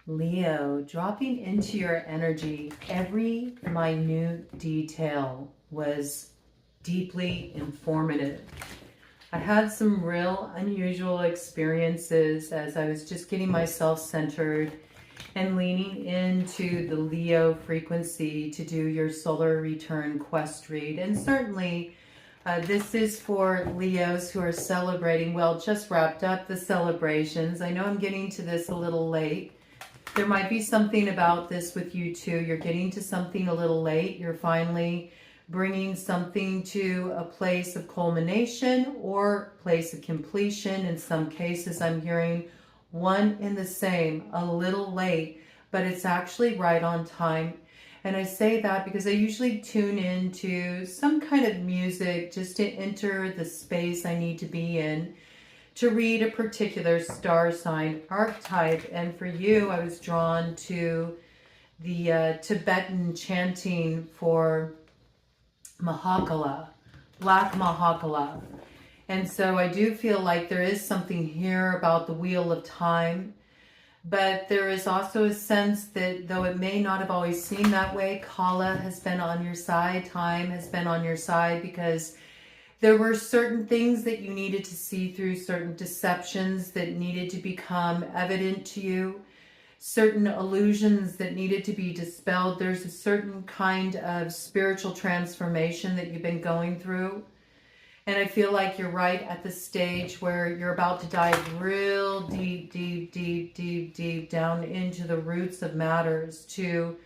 Leo, dropping into your energy, every minute detail was deeply informative. I had some real unusual experiences as I was just getting myself centered and leaning into the Leo frequency to do your solar return quest read. And certainly this is for Leos who are celebrating, well, just wrapped up the celebrations. I know I'm getting to this a little late. There might be something about this with you too. You're getting to something a little late. You're finally bringing something to a place of culmination or place of completion. In some cases, I'm hearing one and the same, a little late, but it's actually right on time. And I say that because I usually tune into some kind of music just to enter the space I need to be in to read a particular star sign archetype. And for you, I was drawn to the Tibetan chanting for Mahakala, Black Mahakala. And so I do feel like there is something here about the wheel of time, but there is also a sense that though it may not have always seemed that way, Kala has been on your side, time has been on your side, because there were certain things that you needed to see through, certain deceptions that needed to become evident to you, certain illusions that needed to be dispelled. There's a certain kind of spiritual transformation that you've been going through. And I feel like you're right at the stage where you're about to dive real deep, deep, deep, deep, deep down into the roots of matters to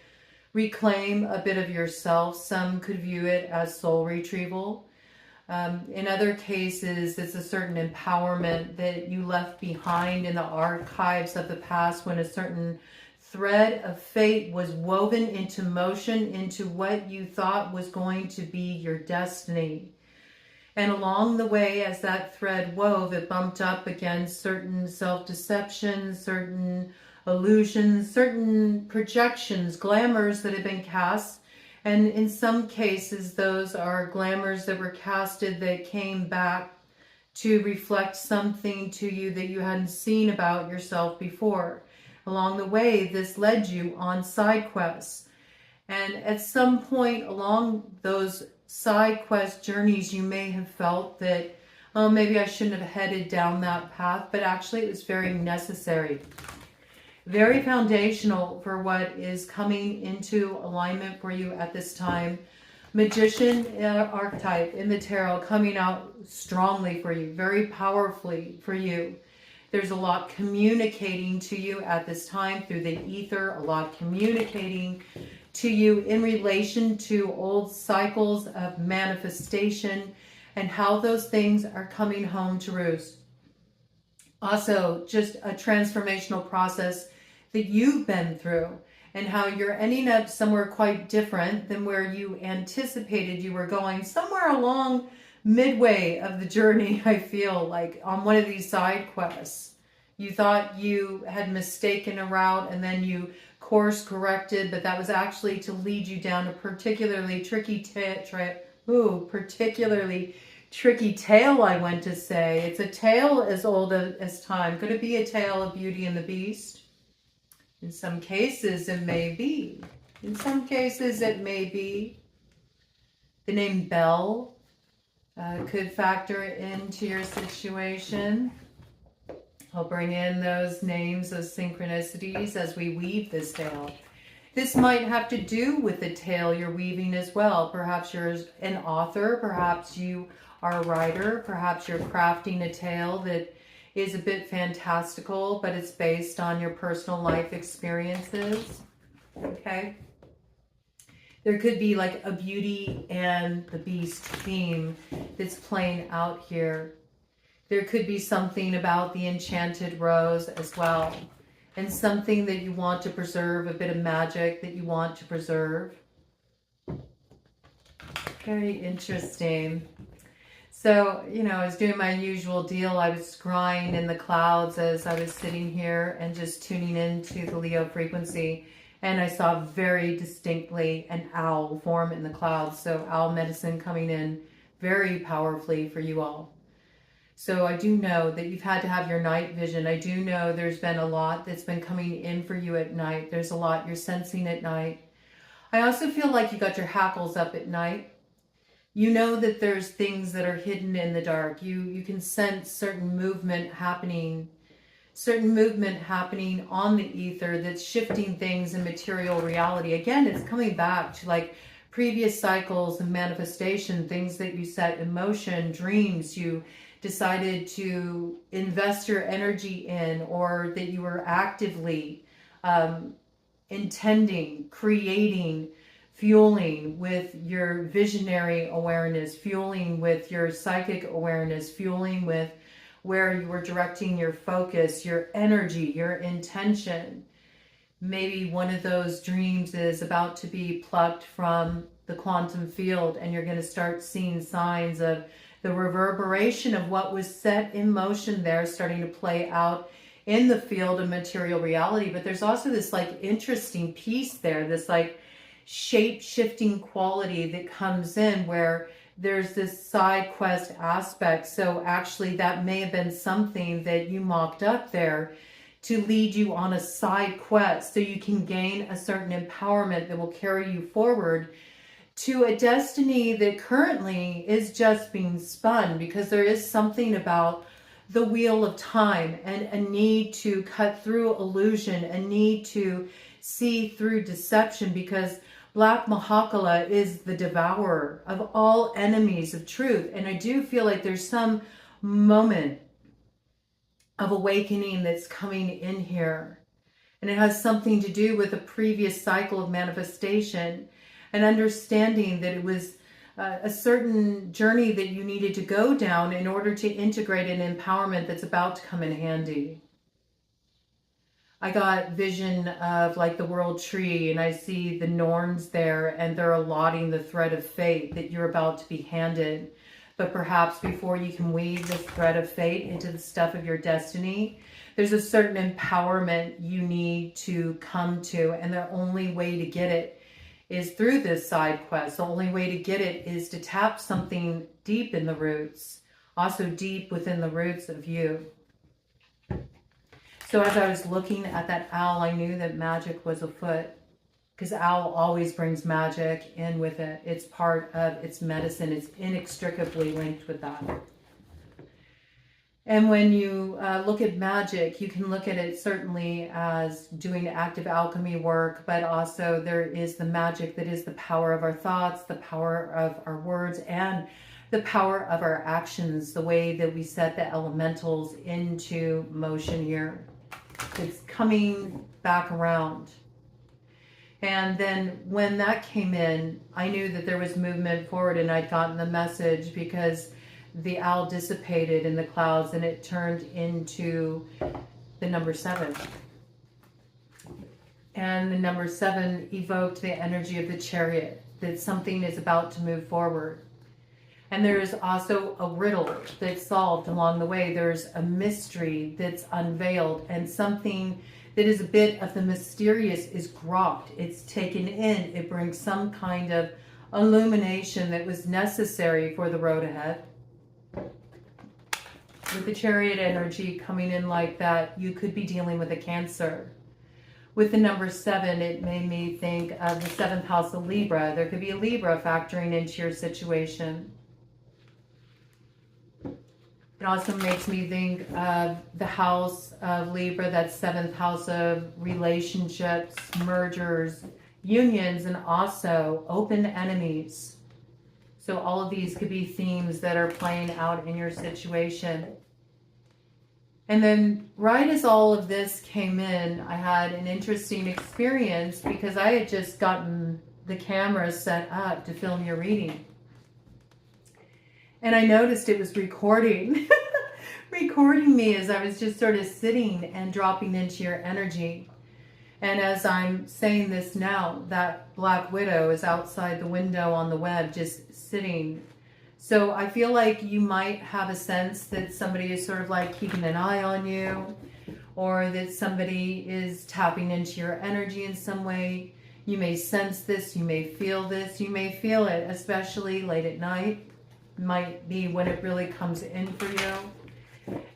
reclaim a bit of yourself. Some could view it as soul retrieval. In other cases, it's a certain empowerment that you left behind in the archives of the past when a certain thread of fate was woven into motion into what you thought was going to be your destiny. And along the way, as that thread wove, it bumped up against certain self-deception, certain illusions, certain projections, glamours that had been cast. And in some cases, those are glamours that were casted that came back to reflect something to you that you hadn't seen about yourself before. Along the way, this led you on side quests. And at some point along those side quest journeys, you may have felt that, oh, maybe I shouldn't have headed down that path, but actually it was very necessary. Very foundational for what is coming into alignment for you at this time. Magician archetype in the tarot coming out strongly for you, very powerfully for you. There's a lot communicating to you at this time through the ether, a lot communicating to you in relation to old cycles of manifestation and how those things are coming home to roost. Also, just a transformational process that you've been through and how you're ending up somewhere quite different than where you anticipated you were going, somewhere along midway of the journey. I feel like on one of these side quests, you thought you had mistaken a route and then you course corrected, but that was actually to lead you down a particularly tricky tricky tale, I went to say. It's a tale as old as time. Could it be a tale of Beauty and the Beast? In some cases, it may be. In some cases, it may be. The name Belle could factor into your situation. I'll bring in those names, those synchronicities as we weave this tale. This might have to do with the tale you're weaving as well. Perhaps you're an author, perhaps you are a writer, perhaps you're crafting a tale that is a bit fantastical, but it's based on your personal life experiences. Okay? There could be like a Beauty and the Beast theme that's playing out here. There could be something about the enchanted rose as well, and something that you want to preserve, a bit of magic that you want to preserve. Very interesting. So, I was doing my usual deal. I was scrying in the clouds as I was sitting here and just tuning into the Leo frequency. And I saw very distinctly an owl form in the clouds. So owl medicine coming in very powerfully for you all. So I do know that you've had to have your night vision. I do know there's been a lot that's been coming in for you at night. There's a lot you're sensing at night. I also feel like you got your hackles up at night. You know that there's things that are hidden in the dark. You can sense certain movement happening on the ether that's shifting things in material reality. Again, it's coming back to like previous cycles of manifestation, things that you set in motion, dreams you decided to invest your energy in, or that you were actively intending, creating, fueling with your visionary awareness, fueling with your psychic awareness, fueling with where you were directing your focus, your energy, your intention. Maybe one of those dreams is about to be plucked from the quantum field, and you're going to start seeing signs of the reverberation of what was set in motion there starting to play out in the field of material reality. But there's also this like interesting piece there, this like shape-shifting quality that comes in where there's this side quest aspect. So actually that may have been something that you mocked up there to lead you on a side quest so you can gain a certain empowerment that will carry you forward to a destiny that currently is just being spun, because there is something about the wheel of time and a need to cut through illusion, a need to see through deception, because Black Mahakala is the devourer of all enemies of truth. And I do feel like there's some moment of awakening that's coming in here. And it has something to do with a previous cycle of manifestation and understanding that it was a certain journey that you needed to go down in order to integrate an empowerment that's about to come in handy. I got vision of like the world tree, and I see the Norns there, and they're allotting the thread of fate that you're about to be handed. But perhaps before you can weave this thread of fate into the stuff of your destiny, there's a certain empowerment you need to come to, and the only way to get it is through this side quest. The only way to get it is to tap something deep in the roots, also deep within the roots of you. So as I was looking at that owl, I knew that magic was afoot, because owl always brings magic in with it. It's part of its medicine. It's inextricably linked with that. And when you look at magic, you can look at it certainly as doing active alchemy work, but also there is the magic that is the power of our thoughts, the power of our words, and the power of our actions, the way that we set the elementals into motion here. It's coming back around. And then when that came in, I knew that there was movement forward, and I'd gotten the message because the owl dissipated in the clouds and it turned into the number 7. And the number 7 evoked the energy of the chariot, that something is about to move forward. And there is also a riddle that's solved along the way. There's a mystery that's unveiled, and something that is a bit of the mysterious is grokked. It's taken in. It brings some kind of illumination that was necessary for the road ahead. With the chariot energy coming in like that, you could be dealing with a Cancer. With the number 7, it made me think of the 7th house of Libra. There could be a Libra factoring into your situation. It also makes me think of the house of Libra, that 7th house of relationships, mergers, unions, and also open enemies. So all of these could be themes that are playing out in your situation. And then right as all of this came in, I had an interesting experience because I had just gotten the camera set up to film your reading. And I noticed it was recording me as I was just sort of sitting and dropping into your energy. And as I'm saying this now, that black widow is outside the window on the web, just sitting. So I feel like you might have a sense that somebody is sort of like keeping an eye on you, or that somebody is tapping into your energy in some way. You may sense this, you may feel this, you may feel it, especially late at night. Might be when it really comes in for you.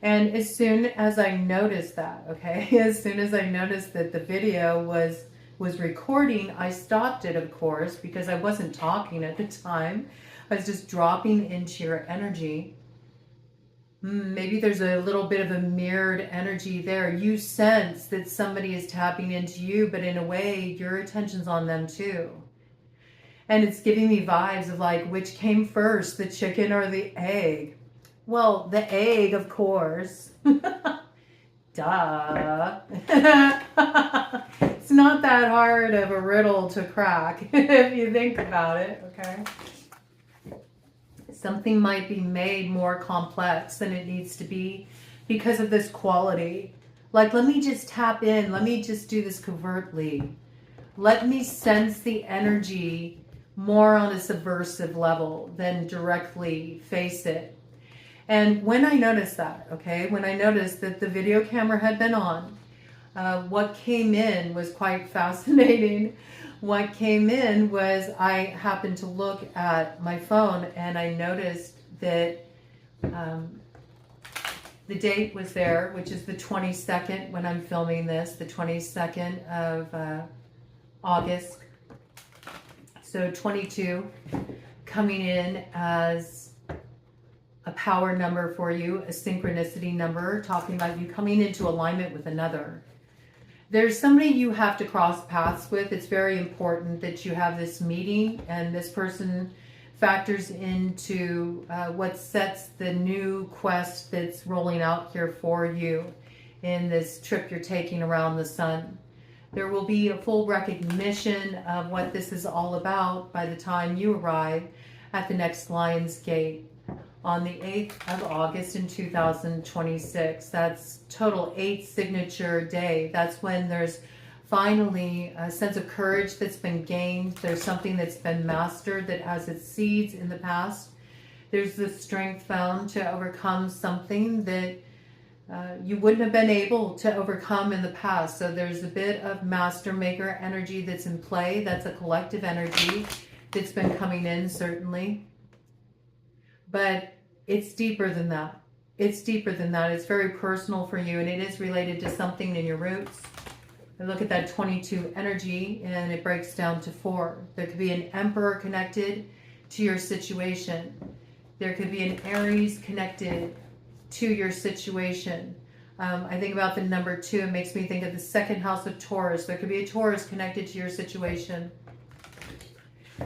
And as soon as I noticed that, okay, as soon as I noticed that the video was recording, I stopped it, of course, because I wasn't talking at the time. I was just dropping into your energy. Maybe there's a little bit of a mirrored energy there. You sense that somebody is tapping into you, but in a way, your attention's on them too. And it's giving me vibes of like, which came first, the chicken or the egg? Well, the egg, of course. Duh. It's not that hard of a riddle to crack if you think about it, okay? Something might be made more complex than it needs to be because of this quality. Like, let me just tap in. Let me just do this covertly. Let me sense the energy more on a subversive level than directly face it. And when I noticed that, okay, when I noticed that the video camera had been on, what came in was quite fascinating. What came in was I happened to look at my phone and I noticed that the date was there, which is the 22nd when I'm filming this, the 22nd of August. So 22 coming in as a power number for you, a synchronicity number, talking about you coming into alignment with another. There's somebody you have to cross paths with. It's very important that you have this meeting, and this person factors into what sets the new quest that's rolling out here for you in this trip you're taking around the sun. There will be a full recognition of what this is all about by the time you arrive at the next Lion's Gate on the 8th of August in 2026. That's total 8 signature day. That's when there's finally a sense of courage that's been gained. There's something that's been mastered that has its seeds in the past. There's the strength found to overcome something that you wouldn't have been able to overcome in the past. So there's a bit of master maker energy that's in play. That's a collective energy that's been coming in, certainly. But it's deeper than that. It's deeper than that. It's very personal for you, and it is related to something in your roots. I look at that 22 energy, and it breaks down to 4. There could be an Emperor connected to your situation. There could be an Aries connected to your situation. I think about the number 2. It makes me think of the second house of Taurus. There could be a Taurus connected to your situation.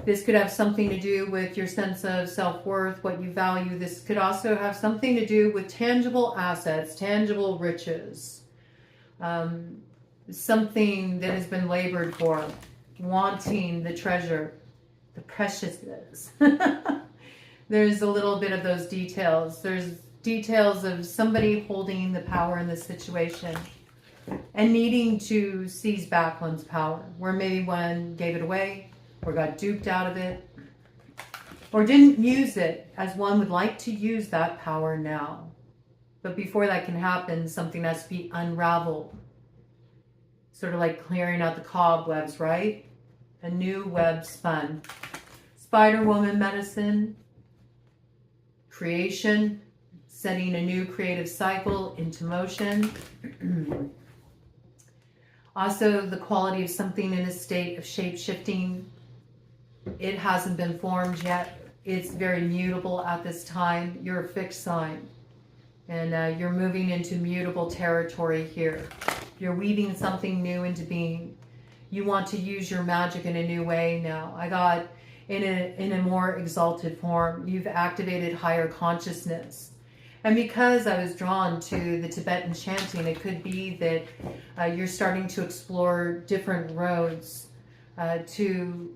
This could have something to do with your sense of self-worth, what you value. This could also have something to do with tangible assets, tangible riches. Something that has been labored for, wanting the treasure, the preciousness. There's a little bit of those details. There's details of somebody holding the power in this situation and needing to seize back one's power, where maybe one gave it away, or got duped out of it, or didn't use it as one would like to use that power now. But before that can happen, something has to be unraveled. Sort of like clearing out the cobwebs, right? A new web spun. Spider Woman medicine, creation, setting a new creative cycle into motion. Also, the quality of something in a state of shape-shifting. It hasn't been formed yet. It's very mutable at this time. You're a fixed sign. And you're moving into mutable territory here. You're weaving something new into being. You want to use your magic in a new way now. I got in a more exalted form. You've activated higher consciousness. And because I was drawn to the Tibetan chanting, it could be that you're starting to explore different roads to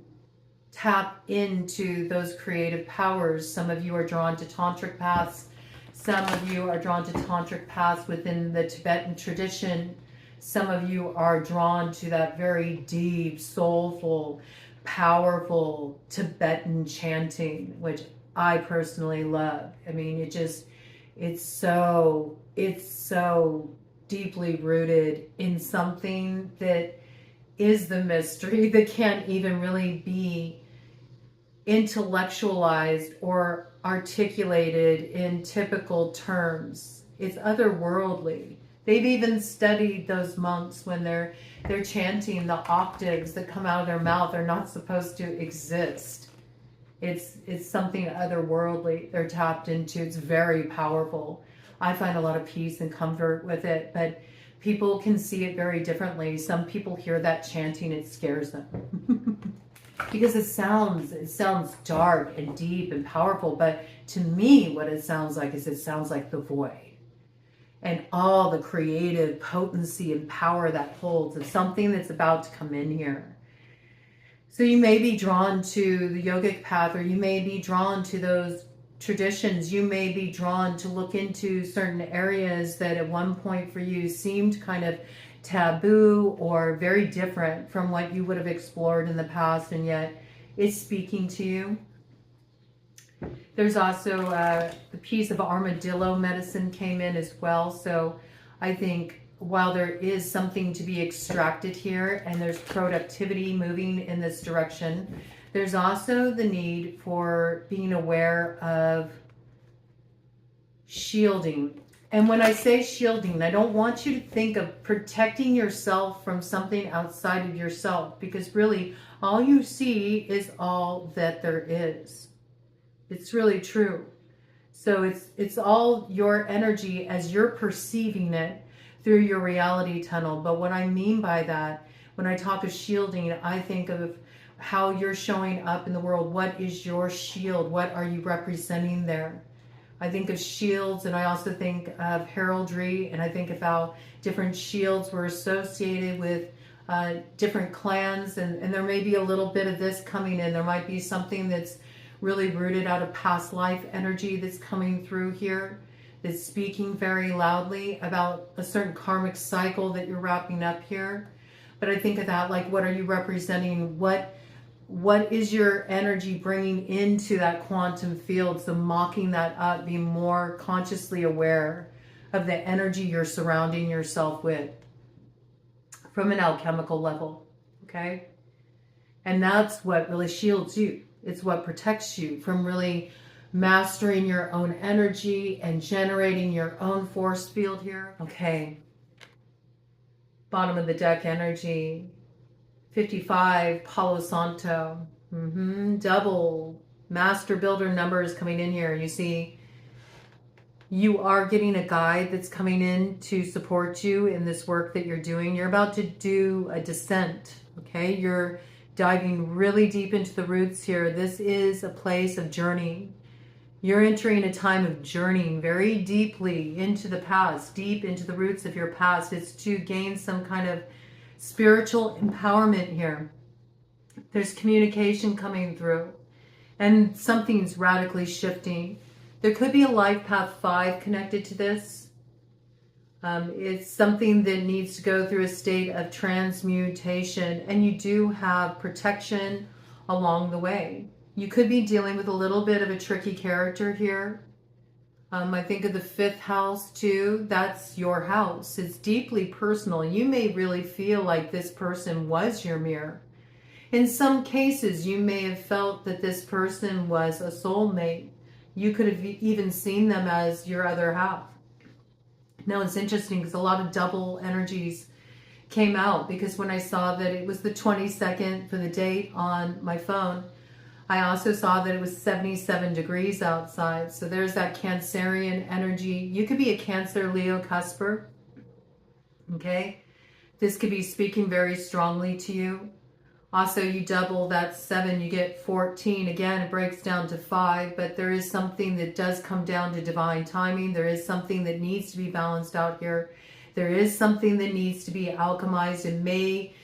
tap into those creative powers. Some of you are drawn to tantric paths. Some of you are drawn to tantric paths within the Tibetan tradition. Some of you are drawn to that very deep, soulful, powerful Tibetan chanting, which I personally love. I mean, it's so deeply rooted in something that is the mystery that can't even really be intellectualized or articulated in typical terms. It's otherworldly. They've even studied those monks when they're chanting, the octaves that come out of their mouth are not supposed to exist. It's something otherworldly they're tapped into. It's very powerful. I find a lot of peace and comfort with it, but people can see it very differently. Some people hear that chanting, it scares them. Because it sounds dark and deep and powerful, but to me what it sounds like is, it sounds like the void. And all the creative potency and power that holds of something that's about to come in here. So you may be drawn to the yogic path, or you may be drawn to those traditions. You may be drawn to look into certain areas that at one point for you seemed kind of taboo or very different from what you would have explored in the past, and yet it's speaking to you. There's also the piece of armadillo medicine came in as well. So I think while there is something to be extracted here and there's productivity moving in this direction, there's also the need for being aware of shielding. And when I say shielding, I don't want you to think of protecting yourself from something outside of yourself, because really all you see is all that there is. It's really true. So it's all your energy as you're perceiving it through your reality tunnel. But what I mean by that, when I talk of shielding, I think of how you're showing up in the world. What is your shield? What are you representing there? I think of shields, and I also think of heraldry, and I think of how different shields were associated with different clans, and there may be a little bit of this coming in. There might be something that's really rooted out of past life energy that's coming through here, that's speaking very loudly about a certain karmic cycle that you're wrapping up here. But I think of that, like, what are you representing? What is your energy bringing into that quantum field? So mocking that up, being more consciously aware of the energy you're surrounding yourself with from an alchemical level, okay? And that's what really shields you. It's what protects you from really mastering your own energy and generating your own force field here. Okay. Bottom of the deck energy. 55, Palo Santo. Double master builder numbers coming in here. You see, you are getting a guide that's coming in to support you in this work that you're doing. You're about to do a descent. Okay. You're diving really deep into the roots here. This is a place of journey. You're entering a time of journeying very deeply into the past, deep into the roots of your past. It's to gain some kind of spiritual empowerment here. There's communication coming through, and something's radically shifting. There could be a life path 5 connected to this. It's something that needs to go through a state of transmutation, and you do have protection along the way. You could be dealing with a little bit of a tricky character here. I think of the 5th house too. That's your house. It's deeply personal. You may really feel like this person was your mirror. In some cases, you may have felt that this person was a soulmate. You could have even seen them as your other half. Now it's interesting because a lot of double energies came out, because when I saw that it was the 22nd for the date on my phone, I also saw that it was 77 degrees outside. So there's that Cancerian energy. You could be a Cancer, Leo, Cusper. Okay. This could be speaking very strongly to you. Also, you double that 7, you get 14. Again, it breaks down to 5, but there is something that does come down to divine timing. There is something that needs to be balanced out here. There is something that needs to be alchemized and may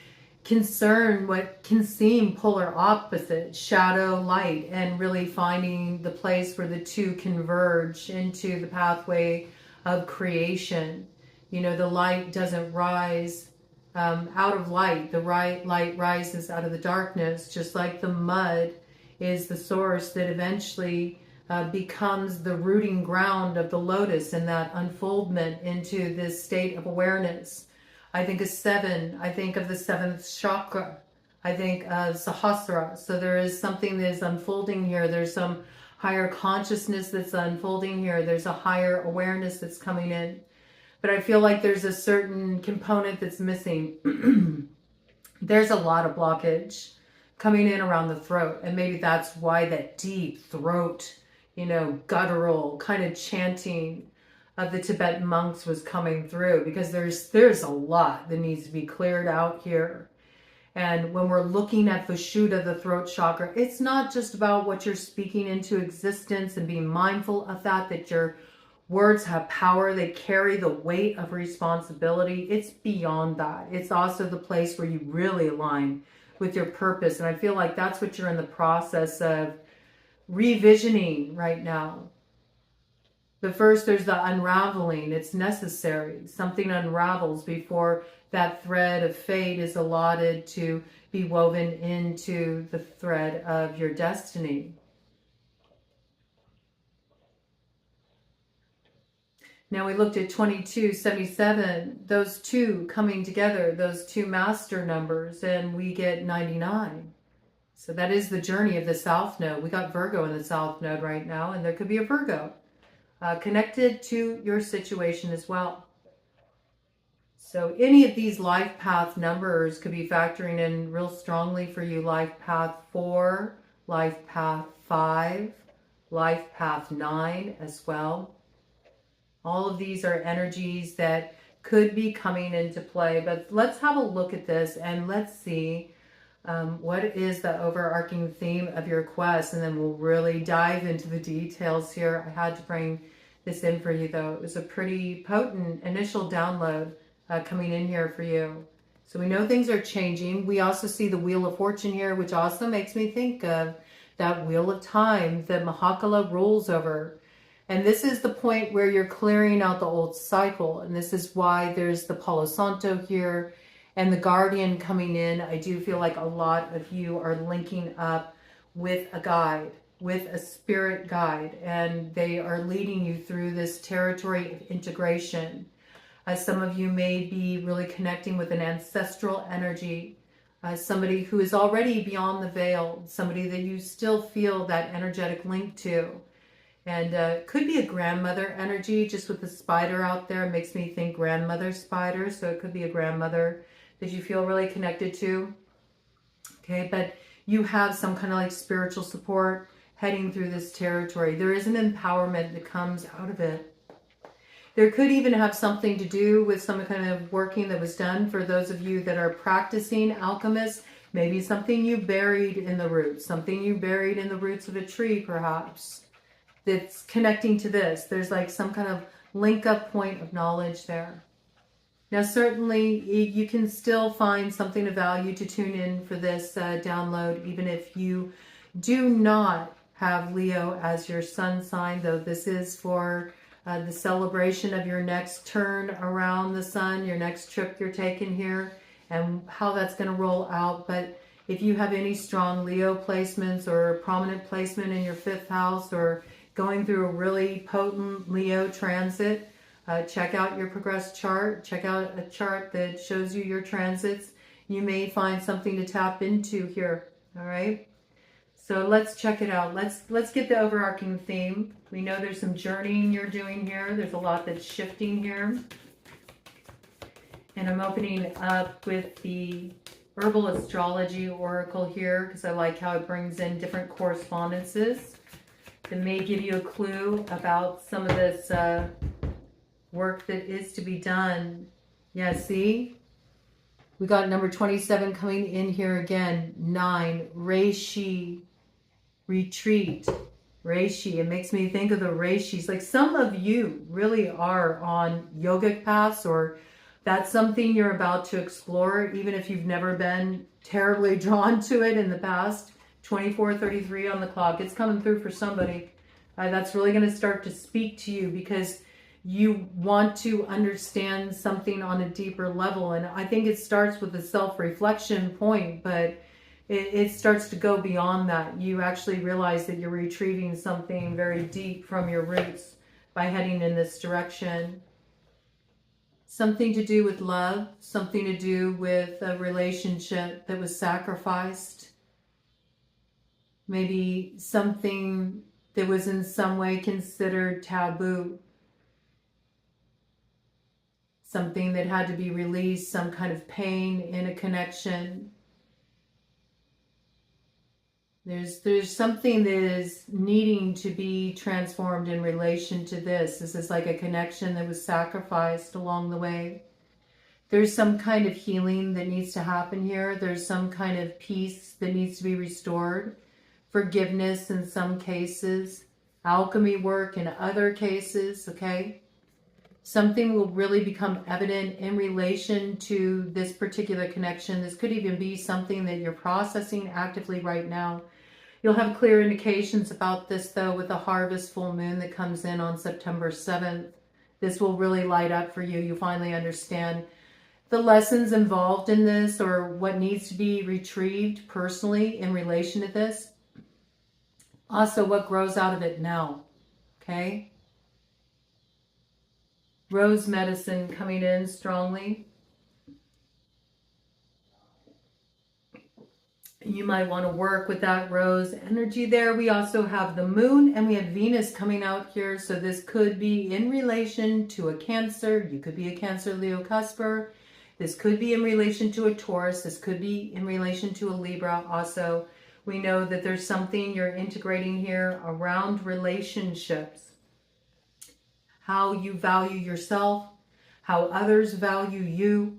concern what can seem polar opposite, shadow, light, and really finding the place where the two converge into the pathway of creation. You know, the light doesn't rise out of light. The light rises out of the darkness, just like the mud is the source that eventually becomes the rooting ground of the lotus and that unfoldment into this state of awareness. I think of 7. I think of the 7th chakra. I think of Sahasrara. So there is something that is unfolding here. There's some higher consciousness that's unfolding here. There's a higher awareness that's coming in. But I feel like there's a certain component that's missing. There's a lot of blockage coming in around the throat. And maybe that's why that deep throat, guttural kind of chanting of the Tibetan monks was coming through, because there's a lot that needs to be cleared out here. And when we're looking at Vishuddha, the throat chakra, it's not just about what you're speaking into existence and being mindful of that your words have power, they carry the weight of responsibility. It's beyond that. It's also the place where you really align with your purpose. And I feel like that's what you're in the process of revisioning right now. But first, there's the unraveling. It's necessary. Something unravels before that thread of fate is allotted to be woven into the thread of your destiny. Now we looked at 2277, those two coming together, those two master numbers, and we get 99. So that is the journey of the South Node. We got Virgo in the South Node right now, and there could be a Virgo connected to your situation as well. So any of these life path numbers could be factoring in real strongly for you. Life path 4, life path 5, life path 9 as well. All of these are energies that could be coming into play, but let's have a look at this and let's see what is the overarching theme of your quest, and then we'll really dive into the details here. I had to bring this in for you though. It was a pretty potent initial download coming in here for you. So we know things are changing. We also see the Wheel of Fortune here, which also makes me think of that Wheel of Time that Mahakala rules over. And this is the point where you're clearing out the old cycle. And this is why there's the Palo Santo here and the Guardian coming in. I do feel like a lot of you are linking up with a guide, with a spirit guide, and they are leading you through this territory of integration. Some of you may be really connecting with an ancestral energy, somebody who is already beyond the veil, somebody that you still feel that energetic link to. And could be a grandmother energy, just with the spider out there. It makes me think grandmother spider. So it could be a grandmother that you feel really connected to. Okay, but you have some kind of like spiritual support heading through this territory. There is an empowerment that comes out of it. There could even have something to do with some kind of working that was done for those of you that are practicing alchemists. Maybe something you buried in the roots, something you buried in the roots of a tree perhaps, that's connecting to this. There's like some kind of link up point of knowledge there. Now certainly you can still find something of value to tune in for this download, even if you do not have Leo as your sun sign, though this is for the celebration of your next turn around the sun, your next trip you're taking here, and how that's going to roll out. But if you have any strong Leo placements or prominent placement in your 5th house, or going through a really potent Leo transit, check out your progressed chart. Check out a chart that shows you your transits. You may find something to tap into here. All right. So let's check it out. Let's get the overarching theme. We know there's some journeying you're doing here. There's a lot that's shifting here. And I'm opening up with the Herbal Astrology Oracle here because I like how it brings in different correspondences that may give you a clue about some of this work that is to be done. Yeah, see? We got number 27 coming in here again. 9, Reishi, retreat. Reishi, it makes me think of the Reishis. Like some of you really are on yogic paths, or that's something you're about to explore, even if you've never been terribly drawn to it in the past. 24:33 on the clock. It's coming through for somebody. That's really going to start to speak to you because you want to understand something on a deeper level. And I think it starts with a self-reflection point, but it starts to go beyond that. You actually realize that you're retrieving something very deep from your roots by heading in this direction. Something to do with love, something to do with a relationship that was sacrificed. Maybe something that was in some way considered taboo. Something that had to be released, some kind of pain in a connection. There's something that is needing to be transformed in relation to this. This is like a connection that was sacrificed along the way. There's some kind of healing that needs to happen here. There's some kind of peace that needs to be restored. Forgiveness in some cases. Alchemy work in other cases, okay? Something will really become evident in relation to this particular connection. This could even be something that you're processing actively right now. You'll have clear indications about this, though, with the harvest full moon that comes in on September 7th. This will really light up for you. You finally understand the lessons involved in this, or what needs to be retrieved personally in relation to this. Also, what grows out of it now, okay? Rose medicine coming in strongly. You might want to work with that rose energy there. We also have the moon and we have Venus coming out here. So this could be in relation to a Cancer. You could be a Cancer, Leo, Cusper. This could be in relation to a Taurus. This could be in relation to a Libra. Also, we know that there's something you're integrating here around relationships. How you value yourself, how others value you.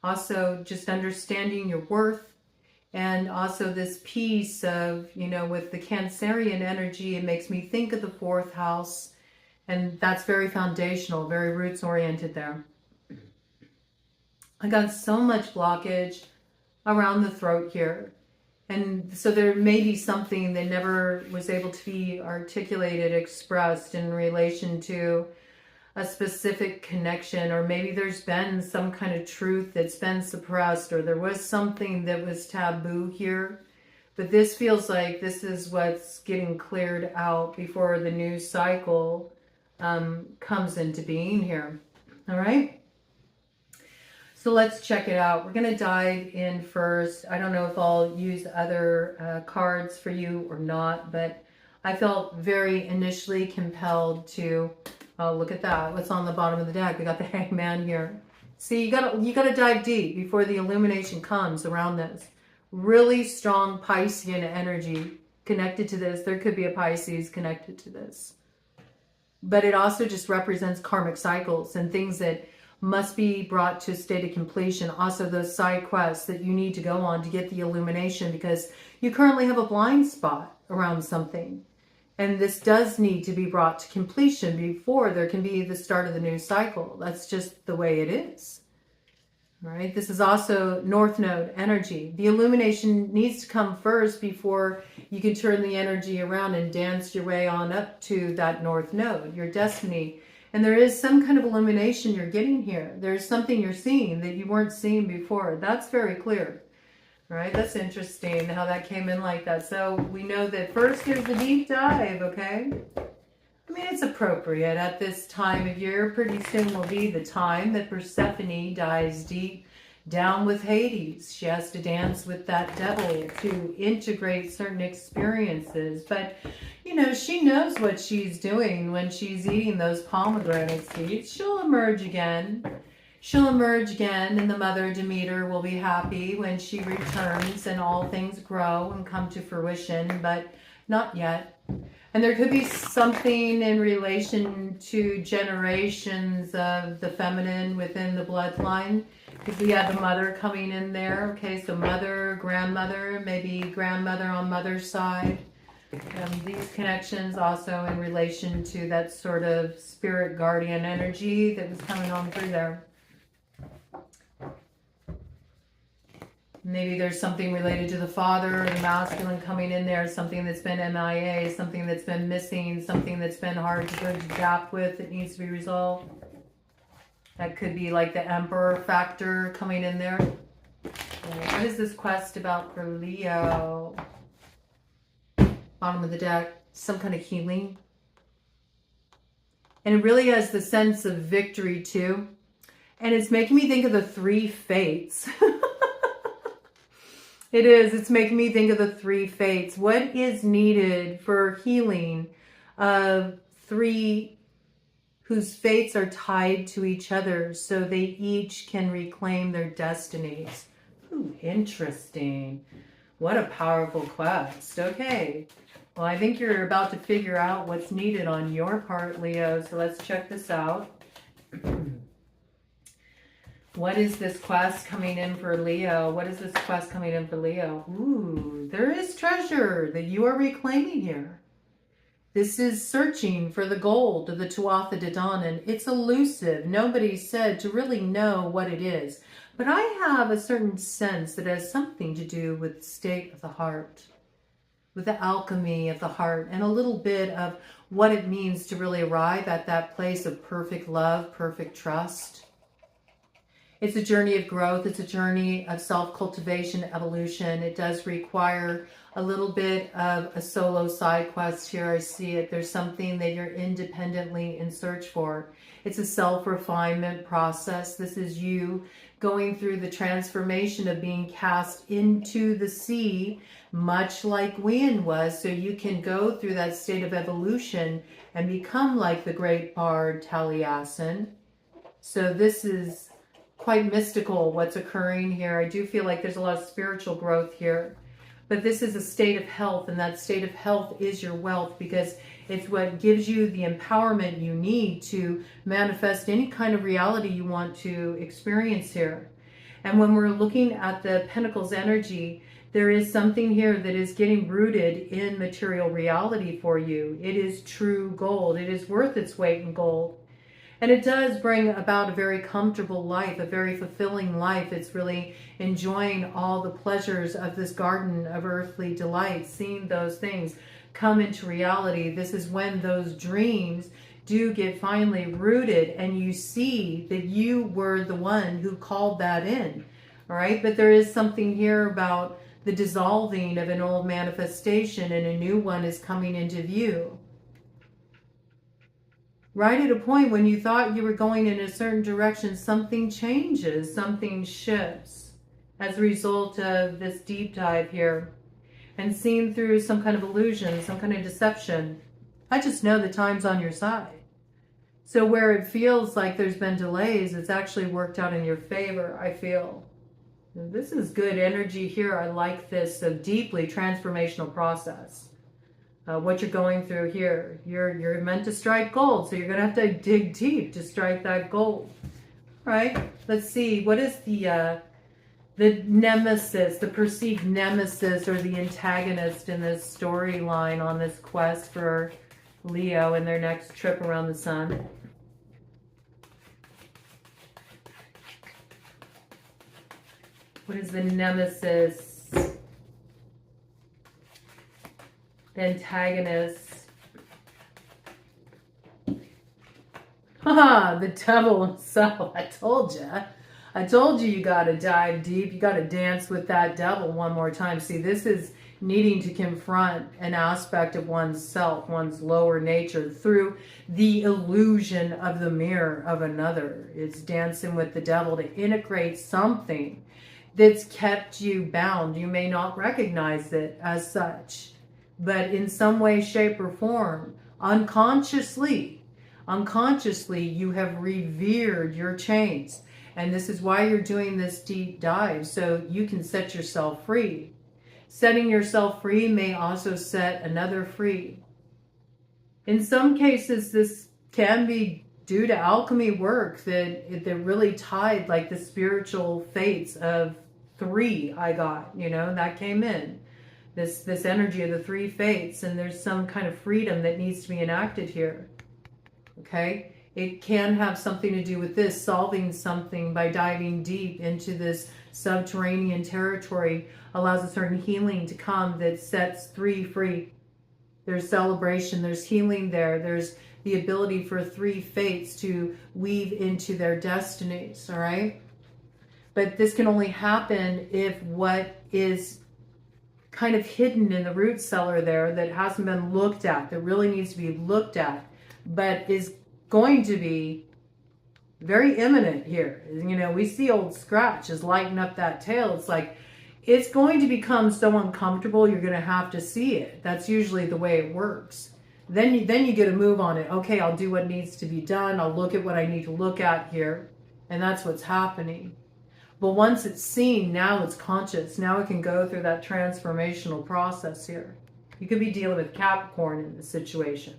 Also, just understanding your worth. And also this piece of, you know, with the Cancerian energy, it makes me think of the 4th house. And that's very foundational, very roots oriented there. I got so much blockage around the throat here. And so there may be something that never was able to be articulated, expressed in relation to a specific connection, or maybe there's been some kind of truth that's been suppressed, or there was something that was taboo here. But this feels like this is what's getting cleared out before the new cycle comes into being here. All right? So let's check it out. We're going to dive in first. I don't know if I'll use other cards for you or not, but I felt very initially compelled to look at that. What's on the bottom of the deck? We got the Hangman here. See, you gotta dive deep before the illumination comes around this. Really strong Piscean energy connected to this. There could be a Pisces connected to this. But it also just represents karmic cycles and things that must be brought to a state of completion. Also those side quests that you need to go on to get the illumination, because you currently have a blind spot around something. And this does need to be brought to completion before there can be the start of the new cycle. That's just the way it is. All right. This is also North Node energy. The illumination needs to come first before you can turn the energy around and dance your way on up to that North Node, your destiny. And there is some kind of illumination you're getting here. There's something you're seeing that you weren't seeing before. That's very clear. All right, that's interesting how that came in like that. So we know that first there's the deep dive, okay? I mean, it's appropriate at this time of year. Pretty soon will be the time that Persephone dives deep down with Hades. She has to dance with that devil to integrate certain experiences. But, you know, she knows what she's doing when she's eating those pomegranate seeds. She'll emerge again. She'll emerge again, and the mother Demeter will be happy when she returns and all things grow and come to fruition, but not yet. And there could be something in relation to generations of the feminine within the bloodline, because we have the mother coming in there. Okay, so mother, grandmother, maybe grandmother on mother's side. These connections also in relation to that sort of spirit guardian energy that was coming on through there. Maybe there's something related to the father, the masculine coming in there, something that's been MIA, something that's been missing, something that's been hard to bridge the gap with that needs to be resolved. That could be like the emperor factor coming in there. What is this quest about for Leo? Bottom of the deck, some kind of healing. And it really has the sense of victory too. And it's making me think of the 3 fates. It is. It's making me think of the three fates. What is needed for healing of three whose fates are tied to each other so they each can reclaim their destinies? Ooh, interesting. What a powerful quest. Okay. Well, I think you're about to figure out what's needed on your part, Leo. So let's check this out. What is this quest coming in for Leo? What is this quest coming in for Leo? Ooh, there is treasure that you are reclaiming here. This is searching for the gold of the Tuatha De Danann. It's elusive. Nobody said to really know what it is. But I have a certain sense that it has something to do with the state of the heart, with the alchemy of the heart, and a little bit of what it means to really arrive at that place of perfect love, perfect trust. It's a journey of growth. It's a journey of self-cultivation, evolution. It does require a little bit of a solo side quest here. I see it. There's something that you're independently in search for. It's a self-refinement process. This is you going through the transformation of being cast into the sea, much like Wien was, so you can go through that state of evolution and become like the great bard Taliesin. So this is quite mystical what's occurring here. I do feel like there's a lot of spiritual growth here. But this is a state of health, and that state of health is your wealth, because it's what gives you the empowerment you need to manifest any kind of reality you want to experience here. And when we're looking at the Pentacles energy, there is something here that is getting rooted in material reality for you. It is true gold. It is worth its weight in gold. And it does bring about a very comfortable life, a very fulfilling life. It's really enjoying all the pleasures of this garden of earthly delight, seeing those things come into reality. This is when those dreams do get finally rooted and you see that you were the one who called that in. All right, but there is something here about the dissolving of an old manifestation and a new one is coming into view. Right at a point when you thought you were going in a certain direction, something changes, something shifts as a result of this deep dive here and seen through some kind of illusion, some kind of deception. I just know the time's on your side. So where it feels like there's been delays, it's actually worked out in your favor, I feel. This is good energy here. I like this, a deeply transformational process. What you're going through here. You're meant to strike gold, so you're going to have to dig deep to strike that gold. All right, let's see. What is the nemesis, the perceived nemesis or the antagonist in this storyline on this quest for Leo in their next trip around the sun? What is the nemesis? The antagonist. Haha, the devil himself. I told you you got to dive deep. You got to dance with that devil one more time. See, this is needing to confront an aspect of one's self, one's lower nature, through the illusion of the mirror of another. It's dancing with the devil to integrate something that's kept you bound. You may not recognize it as such, but in some way, shape, or form, unconsciously, you have revered your chains. And this is why you're doing this deep dive, so you can set yourself free. Setting yourself free may also set another free. In some cases, this can be due to alchemy work that really tied, like the spiritual fates of three I got, that came in. This energy of the three fates, and there's some kind of freedom that needs to be enacted here. Okay? It can have something to do with this, solving something by diving deep into this subterranean territory allows a certain healing to come that sets three free. There's celebration, there's healing there, there's the ability for three fates to weave into their destinies, all right? But this can only happen if what is kind of hidden in the root cellar there that hasn't been looked at, that really needs to be looked at, but is going to be very imminent here. We see old Scratch is lighting up that tail. It's like, it's going to become so uncomfortable, you're going to have to see it. That's usually the way it works. Then you get to move on it. Okay, I'll do what needs to be done. I'll look at what I need to look at here. And that's what's happening. But once it's seen, now it's conscious. Now it can go through that transformational process here. You could be dealing with Capricorn in this situation.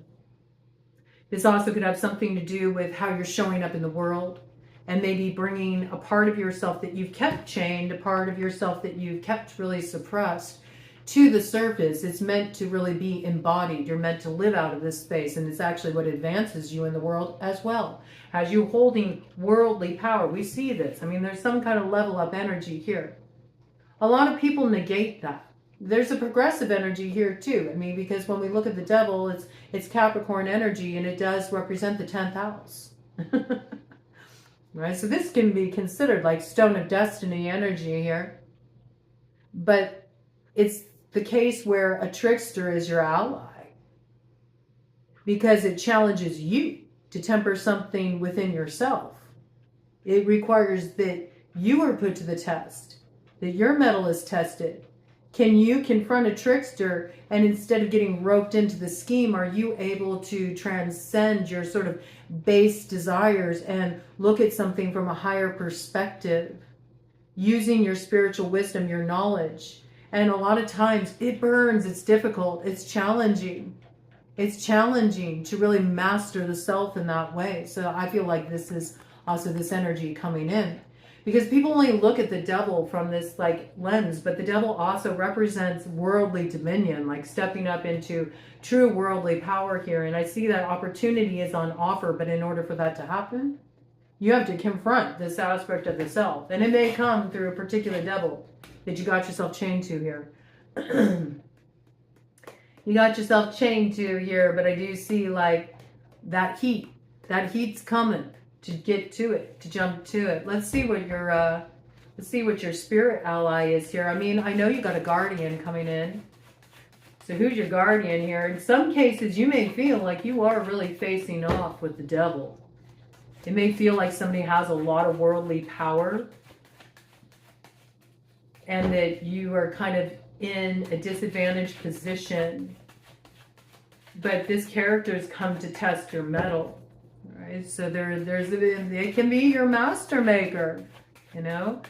This also could have something to do with how you're showing up in the world, and maybe bringing a part of yourself that you've kept chained, a part of yourself that you've kept really suppressed to the surface. It's meant to really be embodied. You're meant to live out of this space, and it's actually what advances you in the world as well. As you holding worldly power, we see this. I mean, there's some kind of level up energy here. A lot of people negate that. There's a progressive energy here too. I mean, because when we look at the devil, it's Capricorn energy, and it does represent the 10th house. Right? So this can be considered like stone of destiny energy here. But it's the case where a trickster is your ally, because it challenges you to temper something within yourself. It requires that you are put to the test, that your mettle is tested. Can you confront a trickster, and instead of getting roped into the scheme, are you able to transcend your sort of base desires and look at something from a higher perspective, using your spiritual wisdom, your knowledge? And a lot of times it burns, it's difficult, it's challenging. It's challenging to really master the self in that way. So I feel like this is also this energy coming in. Because people only look at the devil from this like lens, but the devil also represents worldly dominion, like stepping up into true worldly power here. And I see that opportunity is on offer, but in order for that to happen, you have to confront this aspect of the self. And it may come through a particular devil that you got yourself chained to here. You got yourself chained to here, but I do see like that heat's coming. To get to it, to jump to it. Let's see what your spirit ally is here. I mean, I know you got a guardian coming in. So who's your guardian here? In some cases, you may feel like you are really facing off with the devil. It may feel like somebody has a lot of worldly power, and that you are kind of in a disadvantaged position. But this character has come to test your mettle. Right? So it can be your master maker, you know.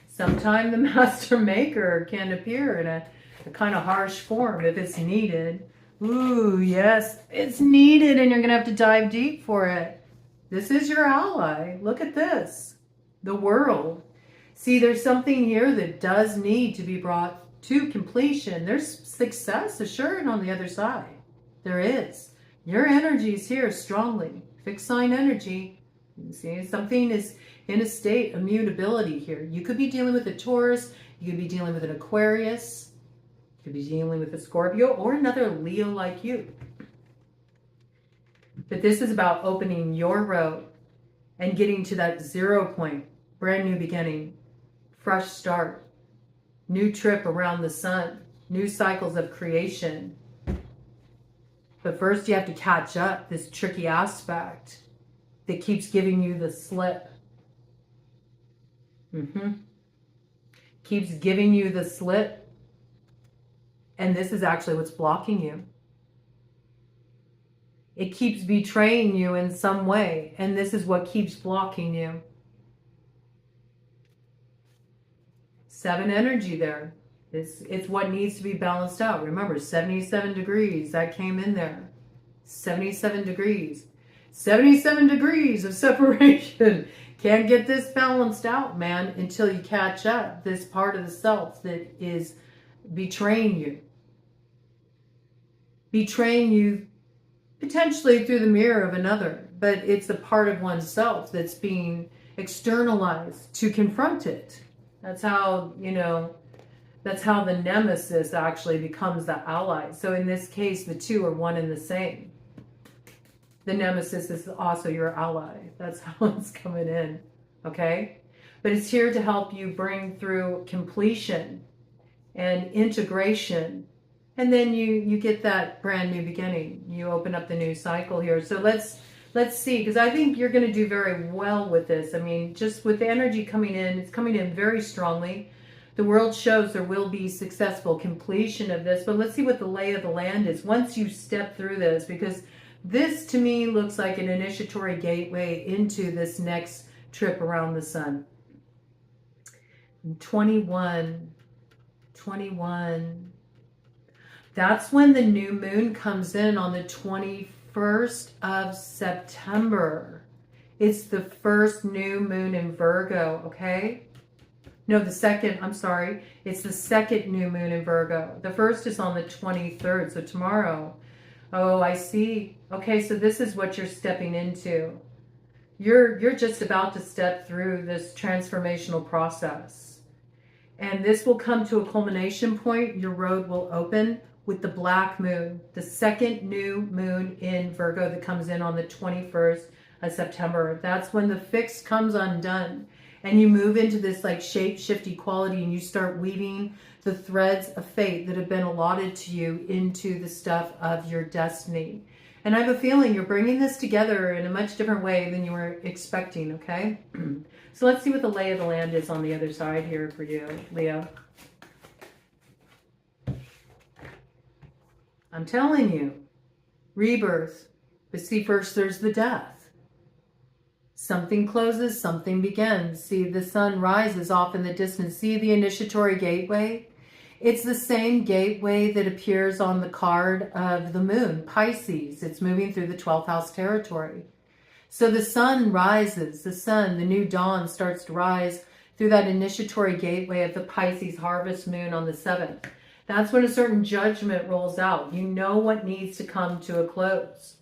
Sometimes the master maker can appear in a kind of harsh form if it's needed. Ooh, yes, it's needed, and you're going to have to dive deep for it. This is your ally. Look at this. The world. See, there's something here that does need to be brought to completion. There's success assured on the other side. There is. Your energy is here strongly. Fixed sign energy. You see, something is in a state of mutability here. You could be dealing with a Taurus. You could be dealing with an Aquarius. You could be dealing with a Scorpio or another Leo like you. But this is about opening your road and getting to that 0 point. Brand new beginning. Fresh start. New trip around the sun. New cycles of creation. But first you have to catch up this tricky aspect that keeps giving you the slip. Keeps giving you the slip. And this is actually what's blocking you. It keeps betraying you in some way. And this is what keeps blocking you. 7 energy there. It's what needs to be balanced out. Remember, 77 degrees, that came in there. 77 degrees. 77 degrees of separation. Can't get this balanced out, man, until you catch up this part of the self that is betraying you. Betraying you potentially through the mirror of another, but it's a part of oneself that's being externalized to confront it. That's how, you know, that's how the nemesis actually becomes the ally. So in this case, the two are one and the same. The nemesis is also your ally. That's how it's coming in, okay? But it's here to help you bring through completion and integration. And then you get that brand new beginning. You open up the new cycle here. So let's see, because I think you're going to do very well with this. I mean, just with the energy coming in, it's coming in very strongly. The world shows there will be successful completion of this, but let's see what the lay of the land is once you step through this, because this to me looks like an initiatory gateway into this next trip around the sun. 21. That's when the new moon comes in on the 21st of September. It's the first new moon in Virgo, okay? No, the second, I'm sorry. It's the second new moon in Virgo. The first is on the 23rd, so tomorrow. Oh, I see. Okay, so this is what you're stepping into. You're just about to step through this transformational process. And this will come to a culmination point. Your road will open with the black moon, the second new moon in Virgo that comes in on the 21st of September. That's when the fix comes undone. And you move into this like shape-shifty quality, and you start weaving the threads of fate that have been allotted to you into the stuff of your destiny. And I have a feeling you're bringing this together in a much different way than you were expecting, okay? So let's see what the lay of the land is on the other side here for you, Leo. I'm telling you, rebirth. But see, first there's the death. Something closes, something begins. See, the sun rises off in the distance. See the initiatory gateway? It's the same gateway that appears on the card of the moon, Pisces. It's moving through the 12th house territory. So the sun rises, the new dawn starts to rise through that initiatory gateway of the Pisces harvest moon on the 7th. That's when a certain judgment rolls out. You know what needs to come to a close.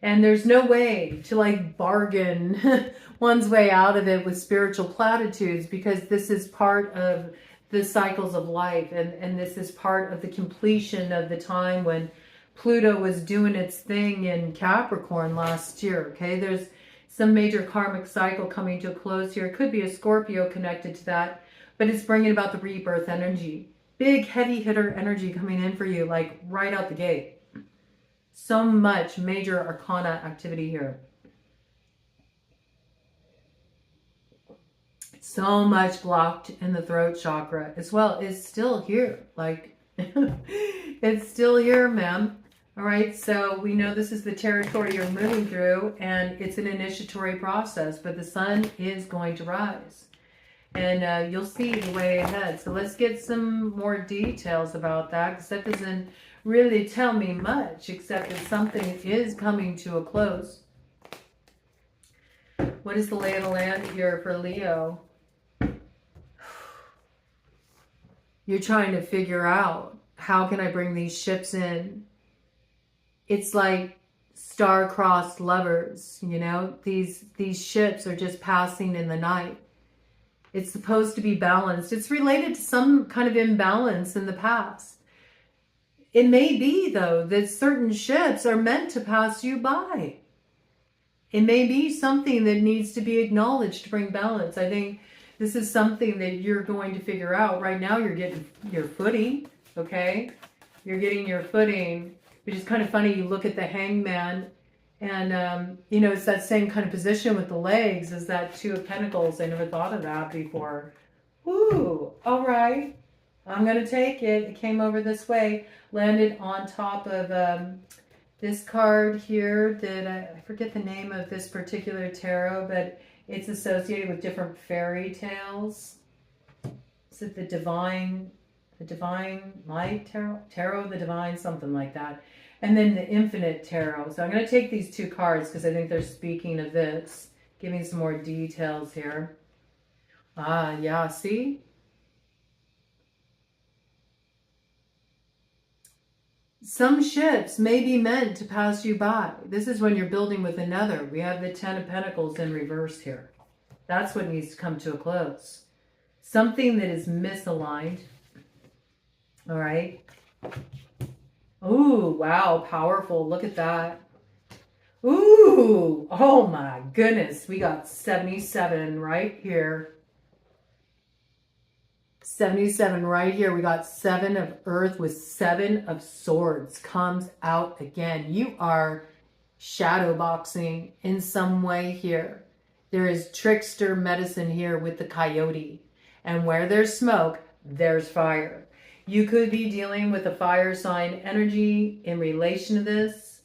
And there's no way to like bargain one's way out of it with spiritual platitudes, because this is part of the cycles of life. And this is part of the completion of the time when Pluto was doing its thing in Capricorn last year. Okay, there's some major karmic cycle coming to a close here. It could be a Scorpio connected to that, but it's bringing about the rebirth energy. Big heavy hitter energy coming in for you, like right out the gate. So much major arcana activity here. So much blocked in the throat chakra as well. It's still here. Like, it's still here, ma'am. All right, so we know this is the territory you're moving through, and it's an initiatory process, but the sun is going to rise. And you'll see the way ahead. So let's get some more details about that, because that doesn't really tell me much, except that something is coming to a close. What is the lay of the land here for Leo? You're trying to figure out, how can I bring these ships in? It's like star-crossed lovers, you know? These ships are just passing in the night. It's supposed to be balanced. It's related to some kind of imbalance in the past. It may be, though, that certain ships are meant to pass you by. It may be something that needs to be acknowledged to bring balance. I think this is something that you're going to figure out. Right now, you're getting your footing, okay? You're getting your footing, which is kind of funny. You look at the hangman, and, you know, it's that same kind of position with the legs as that Two of Pentacles. I never thought of that before. Ooh, all right. I'm going to take it. It came over this way, landed on top of this card here that I forget the name of this particular tarot, but it's associated with different fairy tales. Is it the Divine Light Tarot, the Divine, something like that. And then the Infinite Tarot. So I'm going to take these two cards because I think they're speaking of this, giving some more details here. Ah, yeah, see? Some ships may be meant to pass you by. This is when you're building with another. We have the Ten of Pentacles in reverse here. That's what needs to come to a close. Something that is misaligned. All right. Ooh, wow, powerful. Look at that. Ooh, oh my goodness. We got 77 right here. 77 right here. We got 7 of Earth with 7 of Swords comes out again. You are shadow boxing in some way here. There is trickster medicine here with the coyote. And where there's smoke, there's fire. You could be dealing with a fire sign energy in relation to this.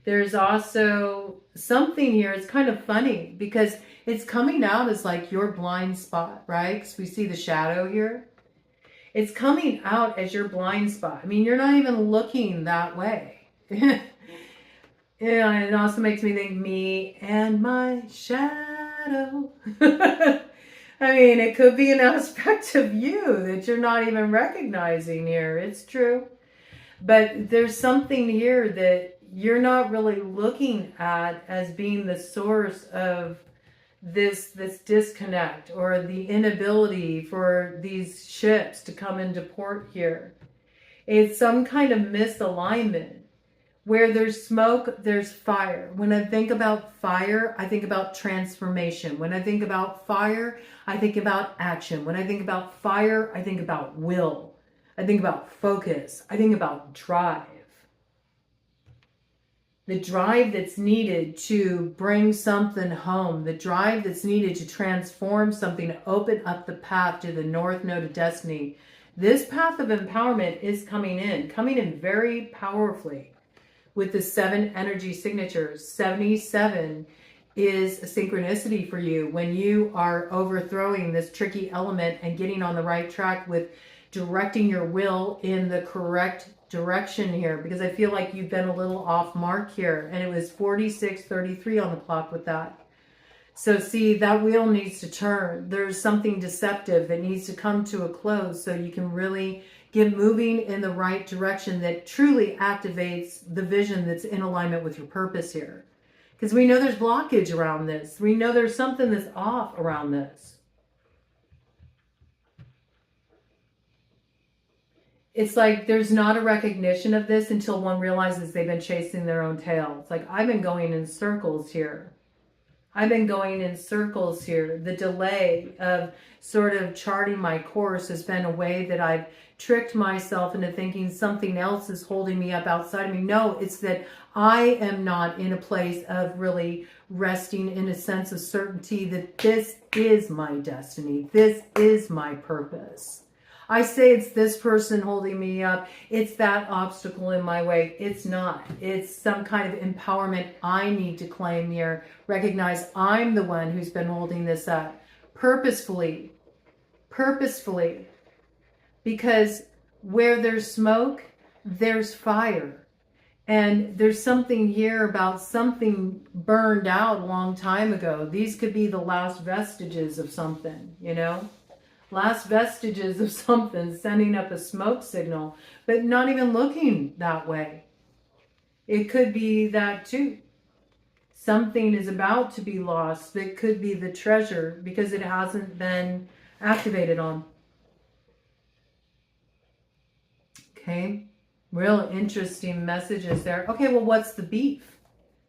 There's also something here. It's kind of funny because it's coming out as like your blind spot, right? Because we see the shadow here. It's coming out as your blind spot. I mean, you're not even looking that way. Yeah, it also makes me think me and my shadow. I mean, it could be an aspect of you that you're not even recognizing here. It's true. But there's something here that you're not really looking at as being the source of this disconnect or the inability for these ships to come into port here. It's some kind of misalignment. Where there's smoke, there's fire. When I think about fire, I think about transformation. When I think about fire, I think about action. When I think about fire, I think about will. I think about focus. I think about drive. The drive that's needed to bring something home. The drive that's needed to transform something, to open up the path to the North Node of Destiny. This path of empowerment is coming in very powerfully. With the 7 energy signatures, 77 is a synchronicity for you when you are overthrowing this tricky element and getting on the right track with directing your will in the correct direction here, because I feel like you've been a little off mark here, and it was 46:33 on the clock with that. So see, that wheel needs to turn. There's something deceptive that needs to come to a close so you can really get moving in the right direction that truly activates the vision that's in alignment with your purpose here. Because we know there's blockage around this. We know there's something that's off around this. It's like there's not a recognition of this until one realizes they've been chasing their own tail. It's like, I've been going in circles here. I've been going in circles here. The delay of sort of charting my course has been a way that I've tricked myself into thinking something else is holding me up outside of me. No, it's that I am not in a place of really resting in a sense of certainty that this is my destiny. This is my purpose. I say it's this person holding me up. It's that obstacle in my way. It's not. It's some kind of empowerment I need to claim here. Recognize I'm the one who's been holding this up. Purposefully. Purposefully. Because where there's smoke, there's fire. And there's something here about something burned out a long time ago. These could be the last vestiges of something, you know? Last vestiges of something sending up a smoke signal, but not even looking that way. It could be that too. Something is about to be lost that could be the treasure because it hasn't been activated on. Okay, real interesting messages there. Okay, well, what's the beef?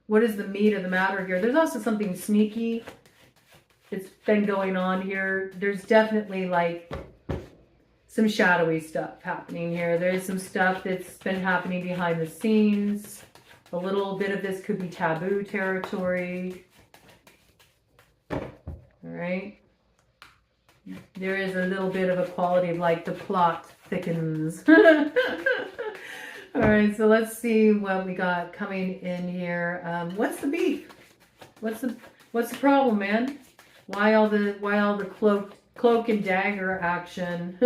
What is the meat of the matter here? There's also something sneaky that's been going on here. There's definitely like some shadowy stuff happening here. There's some stuff that's been happening behind the scenes. A little bit of this could be taboo territory. All right. There is a little bit of a quality of like the plot thickens. All right, so let's see what we got coming in here. What's the beef? What's the problem, man? Why all the cloak and dagger action?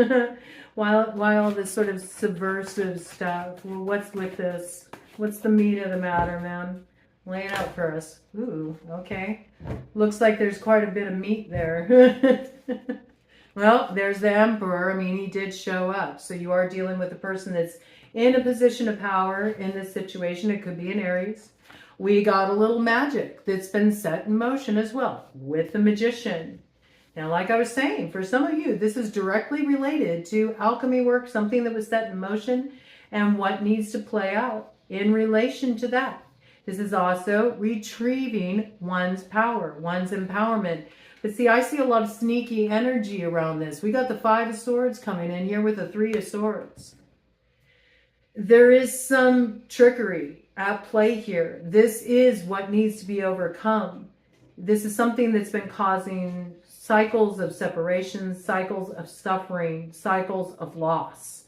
why all this sort of subversive stuff? Well, what's with this? What's the meat of the matter, man? Lay it out for us. Ooh, okay. Looks like there's quite a bit of meat there. Well, there's the Emperor. I mean, he did show up. So you are dealing with a person that's in a position of power in this situation. It could be an Aries. We got a little magic that's been set in motion as well with the Magician. Now, like I was saying, for some of you, this is directly related to alchemy work, something that was set in motion, and what needs to play out in relation to that. This is also retrieving one's power, one's empowerment. But see, I see a lot of sneaky energy around this. We got the 5 of Swords coming in here with the 3 of Swords. There is some trickery at play here. This is what needs to be overcome. This is something that's been causing cycles of separation, cycles of suffering, cycles of loss.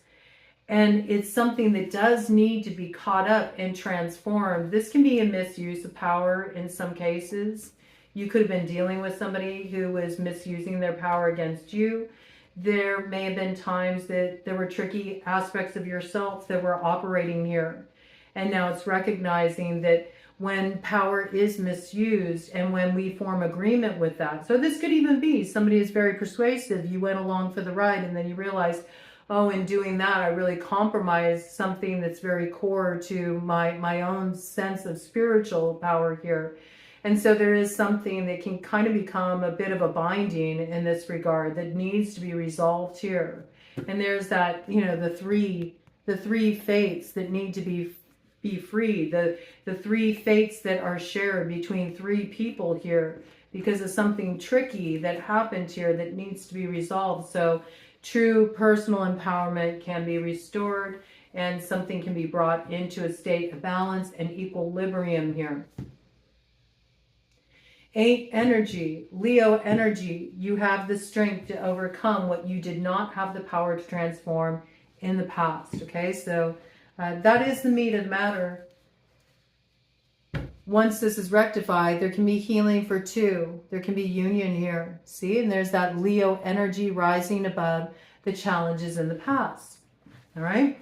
And it's something that does need to be caught up and transformed. This can be a misuse of power in some cases. You could have been dealing with somebody who was misusing their power against you. There may have been times that there were tricky aspects of yourself that were operating here. And now it's recognizing that when power is misused and when we form agreement with that. So this could even be somebody is very persuasive. You went along for the ride and then you realized, oh, in doing that, I really compromised something that's very core to my own sense of spiritual power here. And so there is something that can kind of become a bit of a binding in this regard that needs to be resolved here. And there's that, you know, the three fates that need to be free, the three fates that are shared between three people here because of something tricky that happened here that needs to be resolved. So true personal empowerment can be restored and something can be brought into a state of balance and equilibrium here. 8 energy, Leo energy, you have the strength to overcome what you did not have the power to transform in the past. Okay, so that is the meat of the matter. Once this is rectified, there can be healing for 2. There can be union here. See, and there's that Leo energy rising above the challenges in the past. All right.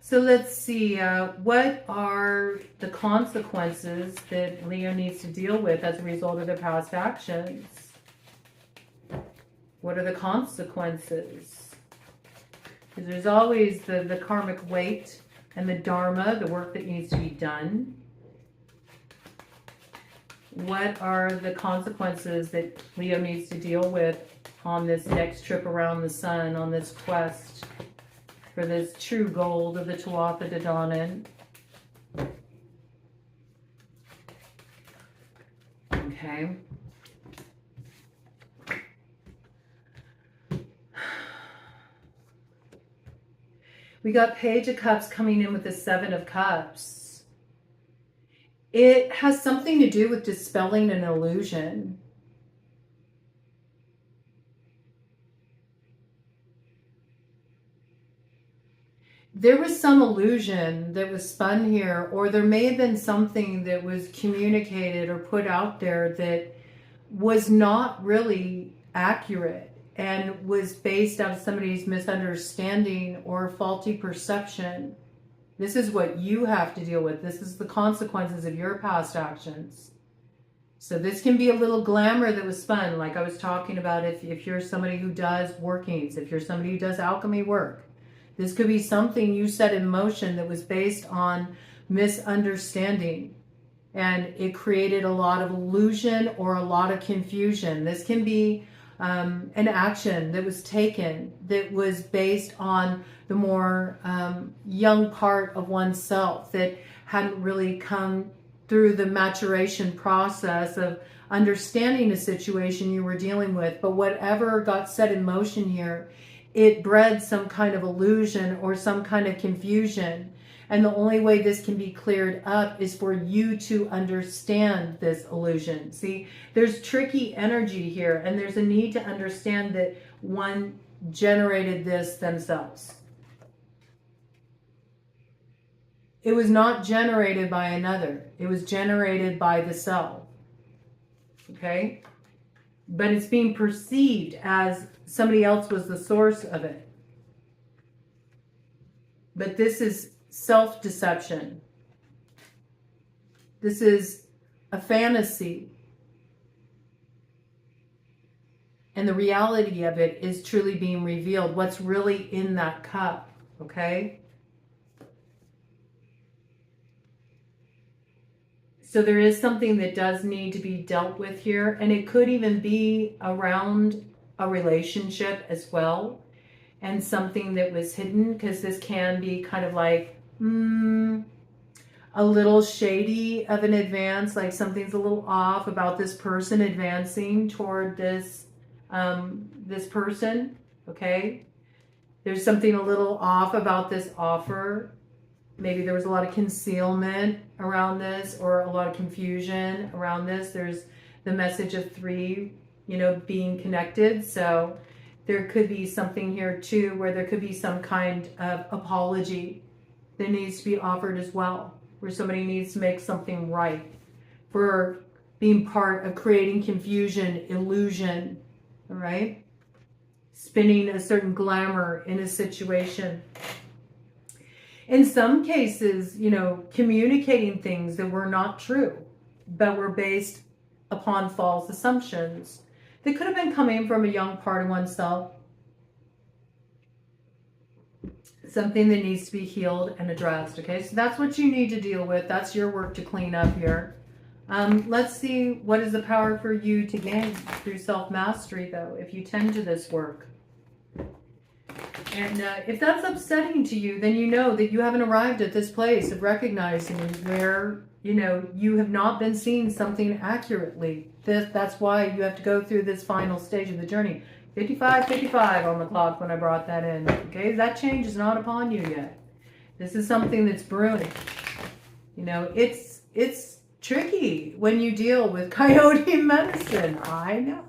So let's see, what are the consequences that Leo needs to deal with as a result of their past actions? What are the consequences? Because there's always the karmic weight and the dharma, the work that needs to be done. What are the consequences that Leo needs to deal with on this next trip around the sun, on this quest for this true gold of the Tuatha De Danann? Okay. We got Page of Cups coming in with the 7 of Cups. It has something to do with dispelling an illusion. There was some illusion that was spun here, or there may have been something that was communicated or put out there that was not really accurate and was based on somebody's misunderstanding or faulty perception. This is what you have to deal with. This is the consequences of your past actions. So this can be a little glamour that was spun, like I was talking about if you're somebody who does workings, if you're somebody who does alchemy work. This could be something you set in motion that was based on misunderstanding. And it created a lot of illusion or a lot of confusion. This can be an action that was taken that was based on the more young part of oneself that hadn't really come through the maturation process of understanding the situation you were dealing with. But whatever got set in motion here, it bred some kind of illusion or some kind of confusion. And the only way this can be cleared up is for you to understand this illusion. See, there's tricky energy here, and there's a need to understand that one generated this themselves. It was not generated by another. It was generated by the self. Okay? But it's being perceived as somebody else was the source of it. But this is self-deception. This is a fantasy. And the reality of it is truly being revealed. What's really in that cup, okay? So there is something that does need to be dealt with here. And it could even be around a relationship as well. And something that was hidden, because this can be kind of like a little shady of an advance, like something's a little off about this person advancing toward this this person, okay? There's something a little off about this offer. Maybe there was a lot of concealment around this or a lot of confusion around this. There's the message of 3, you know, being connected. So there could be something here too, where there could be some kind of apology that needs to be offered as well, where somebody needs to make something right for being part of creating confusion, illusion, all right? Spinning a certain glamour in a situation. In some cases, you know, communicating things that were not true, but were based upon false assumptions that could have been coming from a young part of oneself. Something that needs to be healed and addressed, okay? So that's what you need to deal with. That's your work to clean up here. Let's see, what is the power for you to gain through self-mastery, though, if you tend to this work. And if that's upsetting to you, then you know that you haven't arrived at this place of recognizing where, you know, you have not been seeing something accurately. That's why you have to go through this final stage of the journey. 55 on the clock when I brought that in. Okay, that change is not upon you yet. This is something that's brewing. You know, it's tricky when you deal with coyote medicine. I know.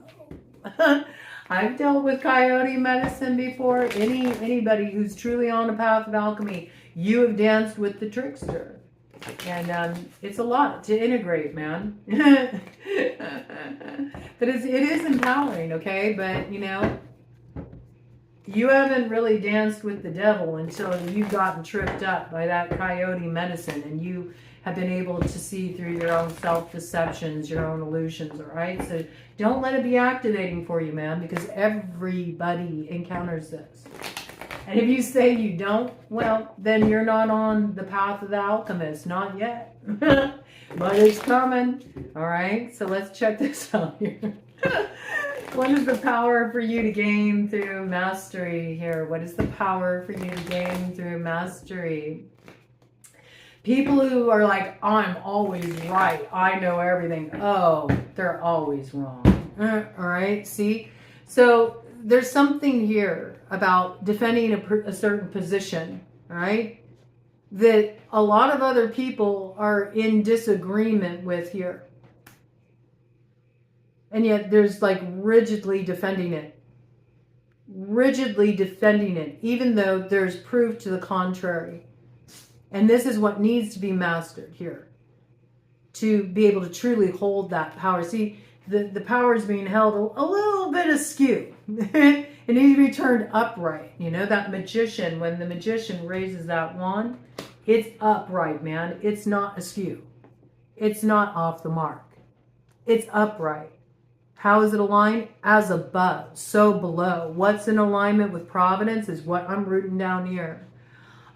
I've dealt with coyote medicine before. Anybody who's truly on the path of alchemy, you have danced with the trickster. And it's a lot to integrate, man. But it is empowering, okay? But, you know, you haven't really danced with the devil until you've gotten tripped up by that coyote medicine and you have been able to see through your own self-deceptions, your own illusions, all right? So don't let it be activating for you, man, because everybody encounters this. And if you say you don't, well, then you're not on the path of the alchemist. Not yet. But it's coming. All right? So let's check this out here. What is the power for you to gain through mastery here? What is the power for you to gain through mastery? People who are like, I'm always right. I know everything. Oh, they're always wrong. All right? See? So there's something here about defending a certain position, all right, that a lot of other people are in disagreement with here. And yet there's like rigidly defending it, even though there's proof to the contrary. And this is what needs to be mastered here to be able to truly hold that power. See, the power is being held a little bit askew. It needs to be turned upright. You know, that magician, when the magician raises that wand, it's upright, man. It's not askew. It's not off the mark. It's upright. How is it aligned? As above, so below. What's in alignment with providence is what I'm rooting down here.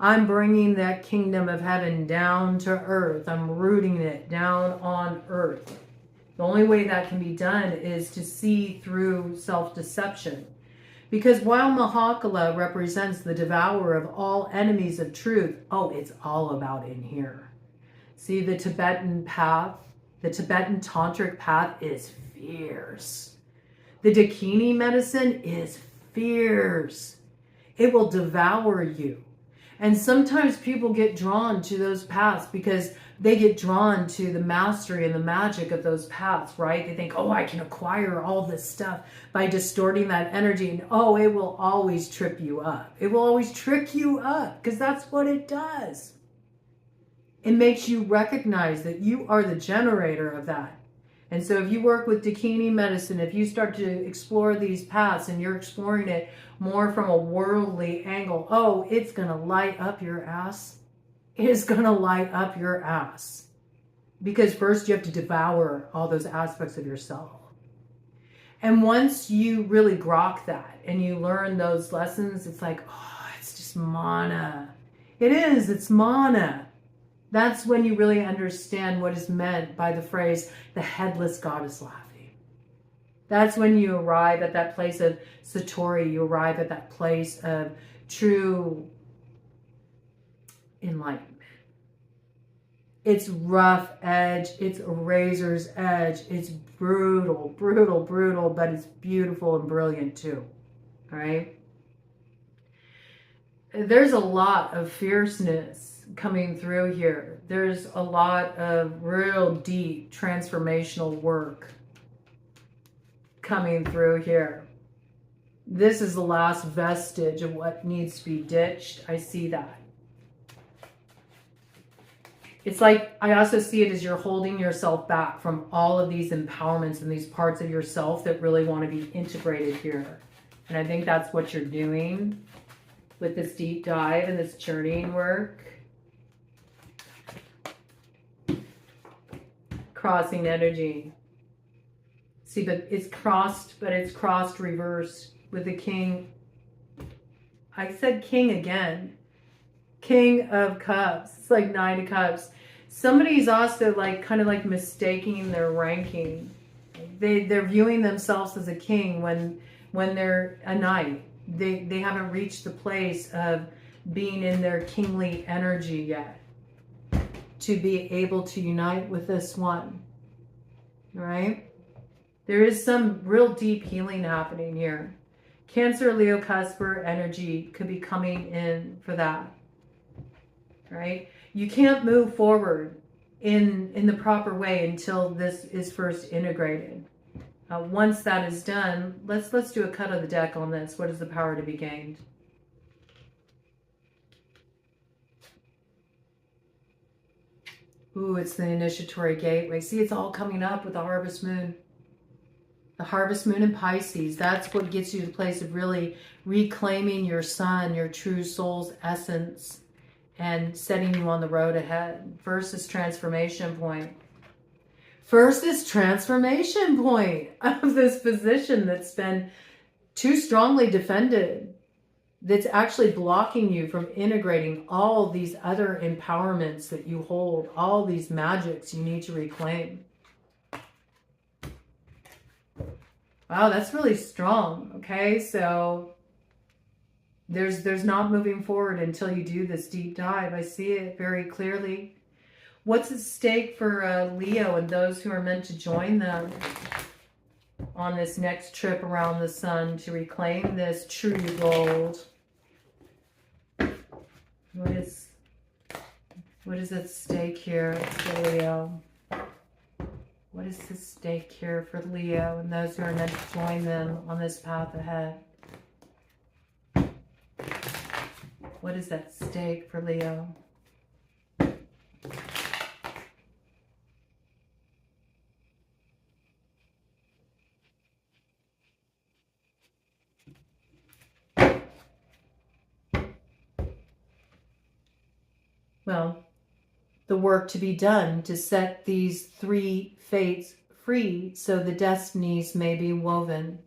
I'm bringing that kingdom of heaven down to earth. I'm rooting it down on earth. The only way that can be done is to see through self-deception. Because while Mahakala represents the devourer of all enemies of truth, oh, it's all about in here. See, the Tibetan path, the Tibetan tantric path is fierce. The Dakini medicine is fierce. It will devour you. And sometimes people get drawn to those paths because they get drawn to the mastery and the magic of those paths, right? They think, oh, I can acquire all this stuff by distorting that energy. And oh, it will always trip you up. It will always trick you up because that's what it does. It makes you recognize that you are the generator of that. And so if you work with Dakini medicine, if you start to explore these paths and you're exploring it more from a worldly angle, oh, it's going to light up your ass. It is going to light up your ass. Because first you have to devour all those aspects of yourself. And once you really grok that and you learn those lessons, it's like, oh, it's just mana. It is, it's mana. That's when you really understand what is meant by the phrase, the headless goddess laughing. That's when you arrive at that place of Satori. You arrive at that place of true enlightenment. It's rough edge. It's a razor's edge. It's brutal, brutal, brutal, but it's beautiful and brilliant too. All right? There's a lot of fierceness coming through here. There's a lot of real deep transformational work coming through here. This is the last vestige of what needs to be ditched. I see that. It's like, I also see it as you're holding yourself back from all of these empowerments and these parts of yourself that really want to be integrated here. And I think that's what you're doing with this deep dive and this journeying work. Crossing energy. See, but it's crossed reversed with the king. I said king again. King of Cups. It's like 9 of Cups. Somebody's also like kind of like mistaking their ranking. They're viewing themselves as a king when they're a knight. They haven't reached the place of being in their kingly energy yet to be able to unite with this one. Right? There is some real deep healing happening here. Cancer, Leo, Cusper energy could be coming in for that. Right? You can't move forward in the proper way until this is first integrated. Once that is done, let's do a cut of the deck on this. What is the power to be gained? Ooh, it's the initiatory gateway. See, it's all coming up with the harvest moon. The harvest moon in Pisces. That's what gets you to the place of really reclaiming your sun, your true soul's essence, and setting you on the road ahead. First is transformation point. First is transformation point of this position that's been too strongly defended, that's actually blocking you from integrating all these other empowerments that you hold, all these magics you need to reclaim. Wow, that's really strong. Okay, so there's not moving forward until you do this deep dive. I see it very clearly. What's at stake for Leo and those who are meant to join them on this next trip around the sun to reclaim this true gold? What is at stake here for Leo? What is at stake here for Leo and those who are meant to join them on this path ahead? What is at stake for Leo? Well, the work to be done to set these 3 fates free so the destinies may be woven.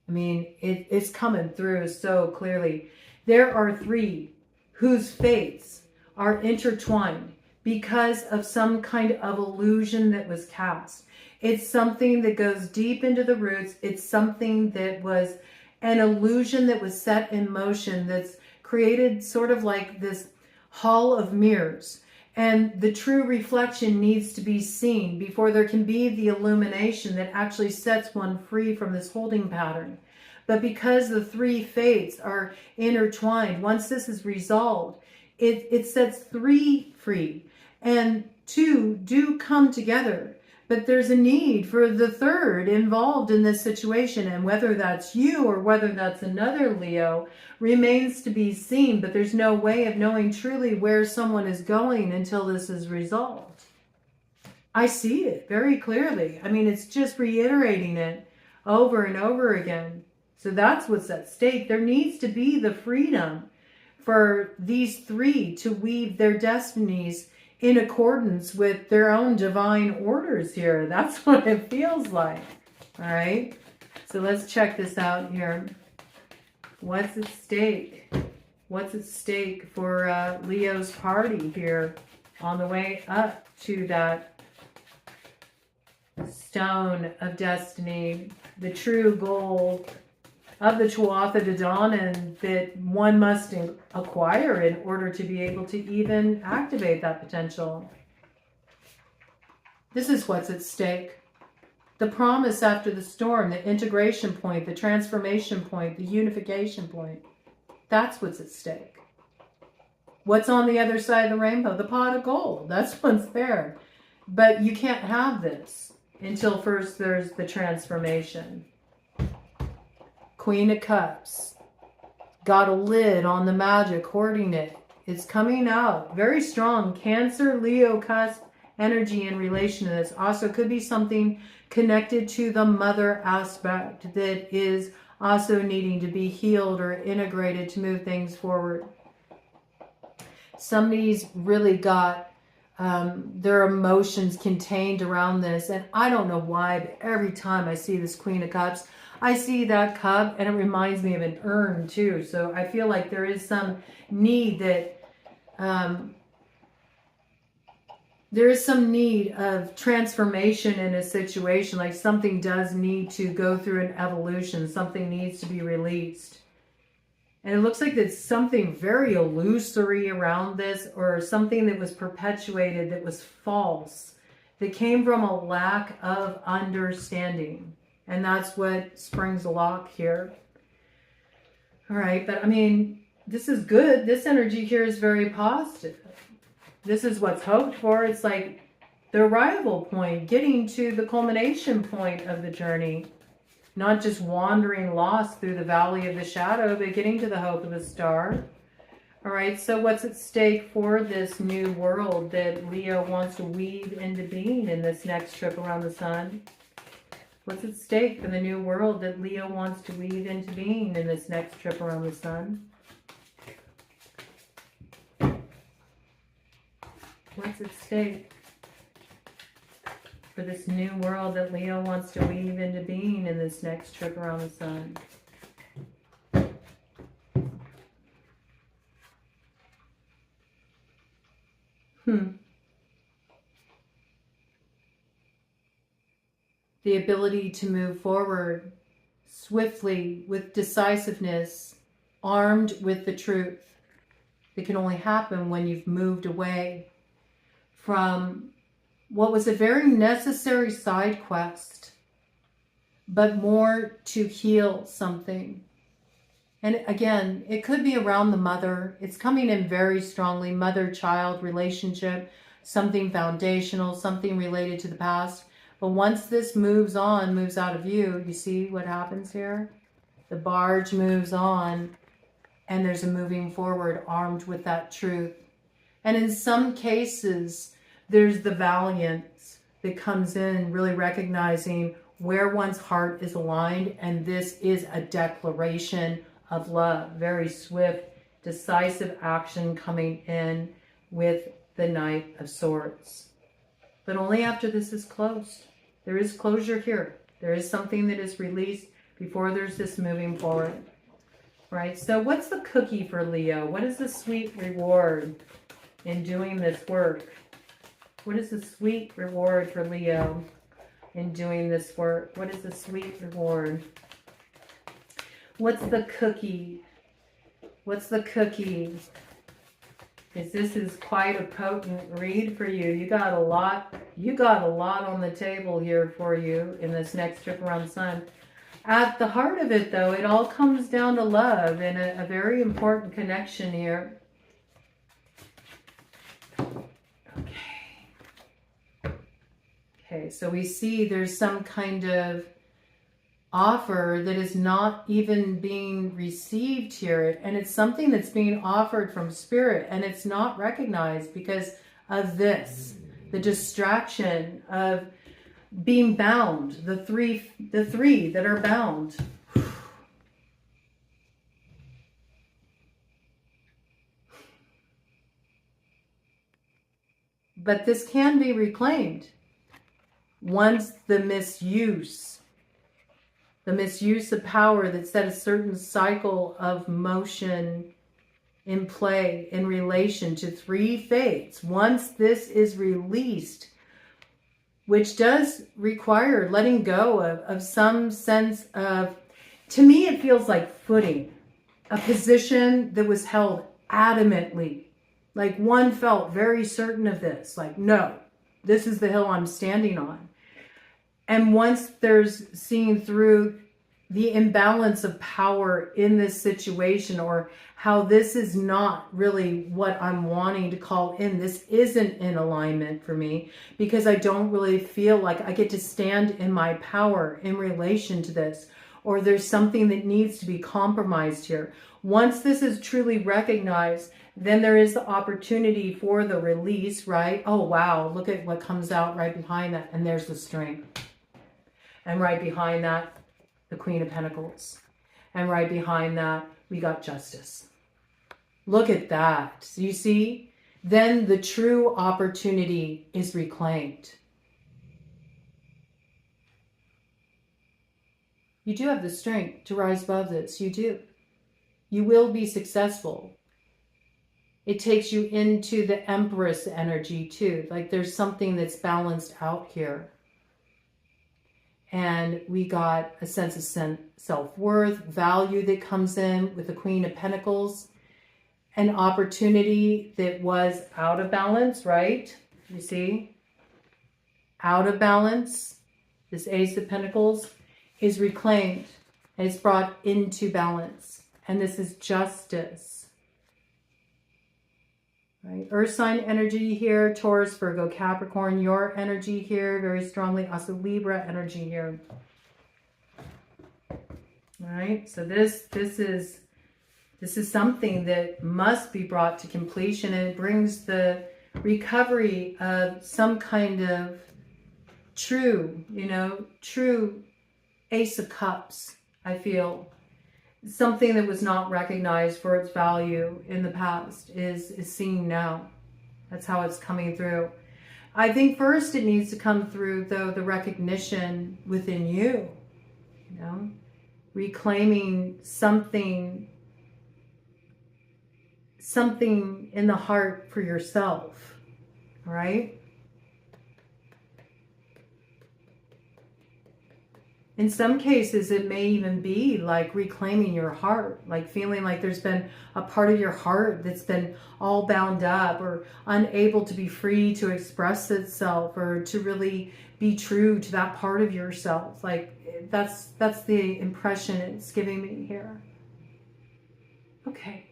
I mean, it's coming through so clearly. There are 3 whose fates are intertwined because of some kind of illusion that was cast. It's something that goes deep into the roots. It's something that was an illusion that was set in motion that's created sort of like this hall of mirrors. And the true reflection needs to be seen before there can be the illumination that actually sets one free from this holding pattern. But because the 3 fates are intertwined, once this is resolved, it sets 3 free. And 2 do come together. But there's a need for the 3rd involved in this situation. And whether that's you or whether that's another Leo remains to be seen. But there's no way of knowing truly where someone is going until this is resolved. I see it very clearly. I mean, it's just reiterating it over and over again. So that's what's at stake. There needs to be the freedom for these 3 to weave their destinies in accordance with their own divine orders here. That's what it feels like. All right. So let's check this out here. What's at stake? What's at stake for Leo's party here on the way up to that stone of destiny, the true goal of the Tuatha De Danann that one must acquire in order to be able to even activate that potential. This is what's at stake. The promise after the storm, the integration point, the transformation point, the unification point. That's what's at stake. What's on the other side of the rainbow? The pot of gold. That's what's there. But you can't have this until first there's the transformation. Queen of Cups. Got a lid on the magic, hoarding it. It's coming out. Very strong. Cancer, Leo, cusp energy in relation to this. Also could be something connected to the mother aspect that is also needing to be healed or integrated to move things forward. Somebody's really got their emotions contained around this. And I don't know why, but every time I see this Queen of Cups, I see that cup and it reminds me of an urn too. So I feel like there is some need that there is some need of transformation in a situation. Like something does need to go through an evolution. Something needs to be released. And it looks like there's something very illusory around this, or something that was perpetuated that was false, that came from a lack of understanding. And that's what springs a lock here. All right, but I mean, this is good. This energy here is very positive. This is what's hoped for. It's like the arrival point, getting to the culmination point of the journey. Not just wandering lost through the valley of the shadow, but getting to the hope of a star. All right, so what's at stake for this new world that Leo wants to weave into being in this next trip around the sun? What's at stake for the new world that Leo wants to weave into being in this next trip around the sun? What's at stake for this new world that Leo wants to weave into being in this next trip around the sun? The ability to move forward swiftly with decisiveness, armed with the truth. That can only happen when you've moved away from what was a very necessary side quest, but more to heal something. And again, it could be around the mother. It's coming in very strongly, mother-child relationship, something foundational, something related to the past. But once this moves on, moves out of view, you see what happens here? The barge moves on, and there's a moving forward armed with that truth. And in some cases, there's the valiance that comes in, really recognizing where one's heart is aligned. And this is a declaration of love. Very swift, decisive action coming in with the Knight of Swords. But only after this is closed. There is closure here. There is something that is released before there's this moving forward. Right? So what's the cookie for Leo? What is the sweet reward in doing this work? What is the sweet reward for Leo in doing this work? What is the sweet reward? What's the cookie? What's the cookie? Because this is quite a potent read for you. You got a lot on the table here for you in this next trip around the sun. At the heart of it, though, it all comes down to love and a very important connection here. Okay, so we see there's some kind of offer that is not even being received here. And it's something that's being offered from spirit, and it's not recognized because of this. The distraction of being bound, the three that are bound. But this can be reclaimed once the misuse of power that set a certain cycle of motion in play in relation to three fates. Once this is released, which does require letting go of some sense of, to me it feels like footing, a position that was held adamantly. Like one felt very certain of this, like, no, this is the hill I'm standing on. And once there's seeing through the imbalance of power in this situation, or how this is not really what I'm wanting to call in. This isn't in alignment for me because I don't really feel like I get to stand in my power in relation to this, or there's something that needs to be compromised here. Once this is truly recognized, then there is the opportunity for the release, right? Oh, wow, look at what comes out right behind that. And there's the strength. And right behind that, the Queen of Pentacles. And right behind that, we got justice. Look at that. So you see? Then the true opportunity is reclaimed. You do have the strength to rise above this. You do. You will be successful. It takes you into the Empress energy too. Like there's something that's balanced out here. And we got a sense of self-worth, value that comes in with the Queen of Pentacles. An opportunity that was out of balance, right? You see? Out of balance. This Ace of Pentacles is reclaimed. And it's brought into balance. And this is justice. Right? Earth sign energy here. Taurus, Virgo, Capricorn. Your energy here very strongly. Also Libra energy here. All right. So this is something that must be brought to completion, and it brings the recovery of some kind of true Ace of Cups, I feel. Something that was not recognized for its value in the past is seen now. That's how it's coming through. I think first it needs to come through, though, the recognition within you, reclaiming something in the heart for yourself, all right? In some cases, it may even be like reclaiming your heart, like feeling like there's been a part of your heart that's been all bound up or unable to be free to express itself or to really be true to that part of yourself. Like that's the impression it's giving me here. Okay.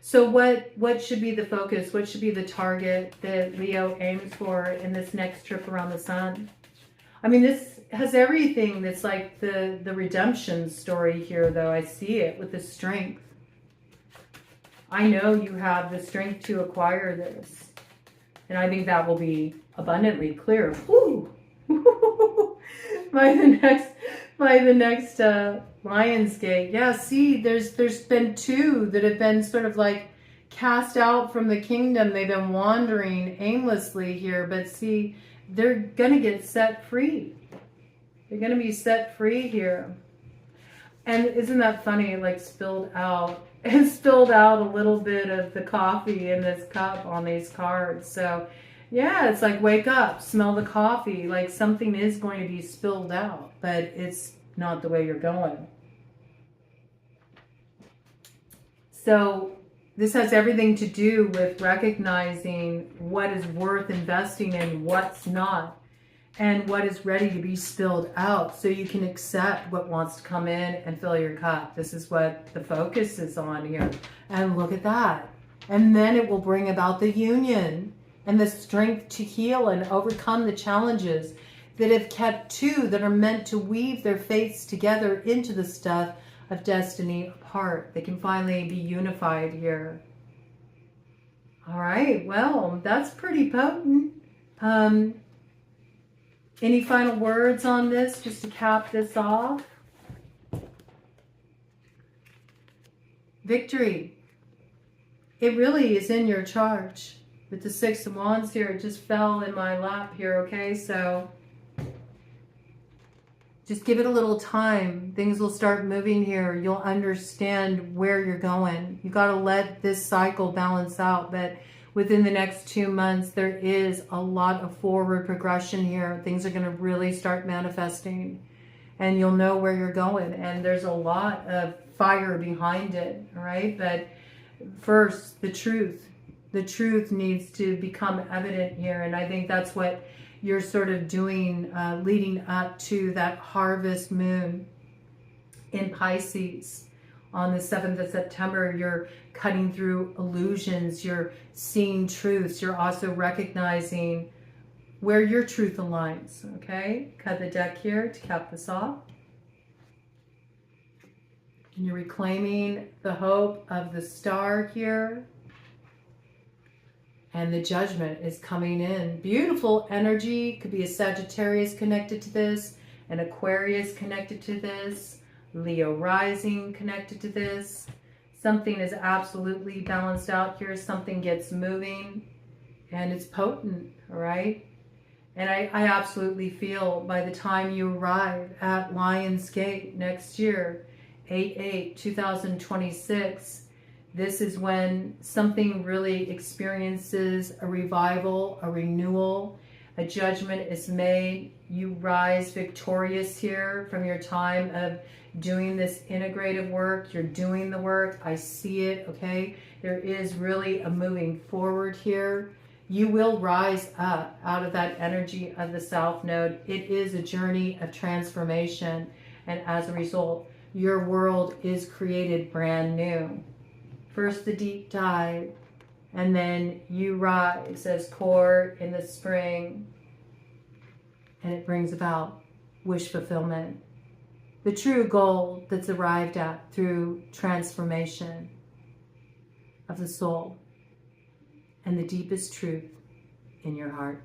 So what should be the focus? What should be the target that Leo aims for in this next trip around the sun? I mean, this has everything that's like the redemption story here, though. I see it with the strength. I know you have the strength to acquire this. And I think that will be abundantly clear. Woo! by the next Lionsgate. Yeah, see, there's been two that have been sort of like cast out from the kingdom. They've been wandering aimlessly here, but see, they're going to get set free. They're going to be set free here. And isn't that funny? Like spilled out a little bit of the coffee in this cup on these cards. So yeah, it's like, wake up, smell the coffee. Like something is going to be spilled out, but it's not the way you're going. So this has everything to do with recognizing what is worth investing in, what's not, and what is ready to be spilled out so you can accept what wants to come in and fill your cup. This is what the focus is on here. And look at that. And then it will bring about the union and the strength to heal and overcome the challenges that have kept two that are meant to weave their fates together into the stuff of destiny apart. They can finally be unified here. All right, well, that's pretty potent. Any final words on this, just to cap this off? Victory. It really is in your charge. With the Six of Wands here, it just fell in my lap here, okay? So just give it a little time. Things will start moving here. You'll understand where you're going. You got to let this cycle balance out. But within the next 2 months, there is a lot of forward progression here. Things are going to really start manifesting. And you'll know where you're going. And there's a lot of fire behind it, all right? But first, the truth. The truth needs to become evident here. And I think that's what you're sort of doing leading up to that harvest moon. In Pisces, on the 7th of September, you're cutting through illusions, you're seeing truths, you're also recognizing where your truth aligns, okay? Cut the deck here to cap this off. And you're reclaiming the hope of the star here. And the judgment is coming in. Beautiful energy. Could be a Sagittarius connected to this, an Aquarius connected to this, Leo rising connected to this. Something is absolutely balanced out here. Something gets moving and it's potent, all right? And I absolutely feel by the time you arrive at Lion's Gate next year, 8/8/2026, this is when something really experiences a revival, a renewal, a judgment is made. You rise victorious here from your time of doing this integrative work. You're doing the work. I see it, okay? There is really a moving forward here. You will rise up out of that energy of the South Node. It is a journey of transformation. And as a result, your world is created brand new. First the deep dive, and then you rise as core in the spring, and it brings about wish fulfillment. The true goal that's arrived at through transformation of the soul and the deepest truth in your heart.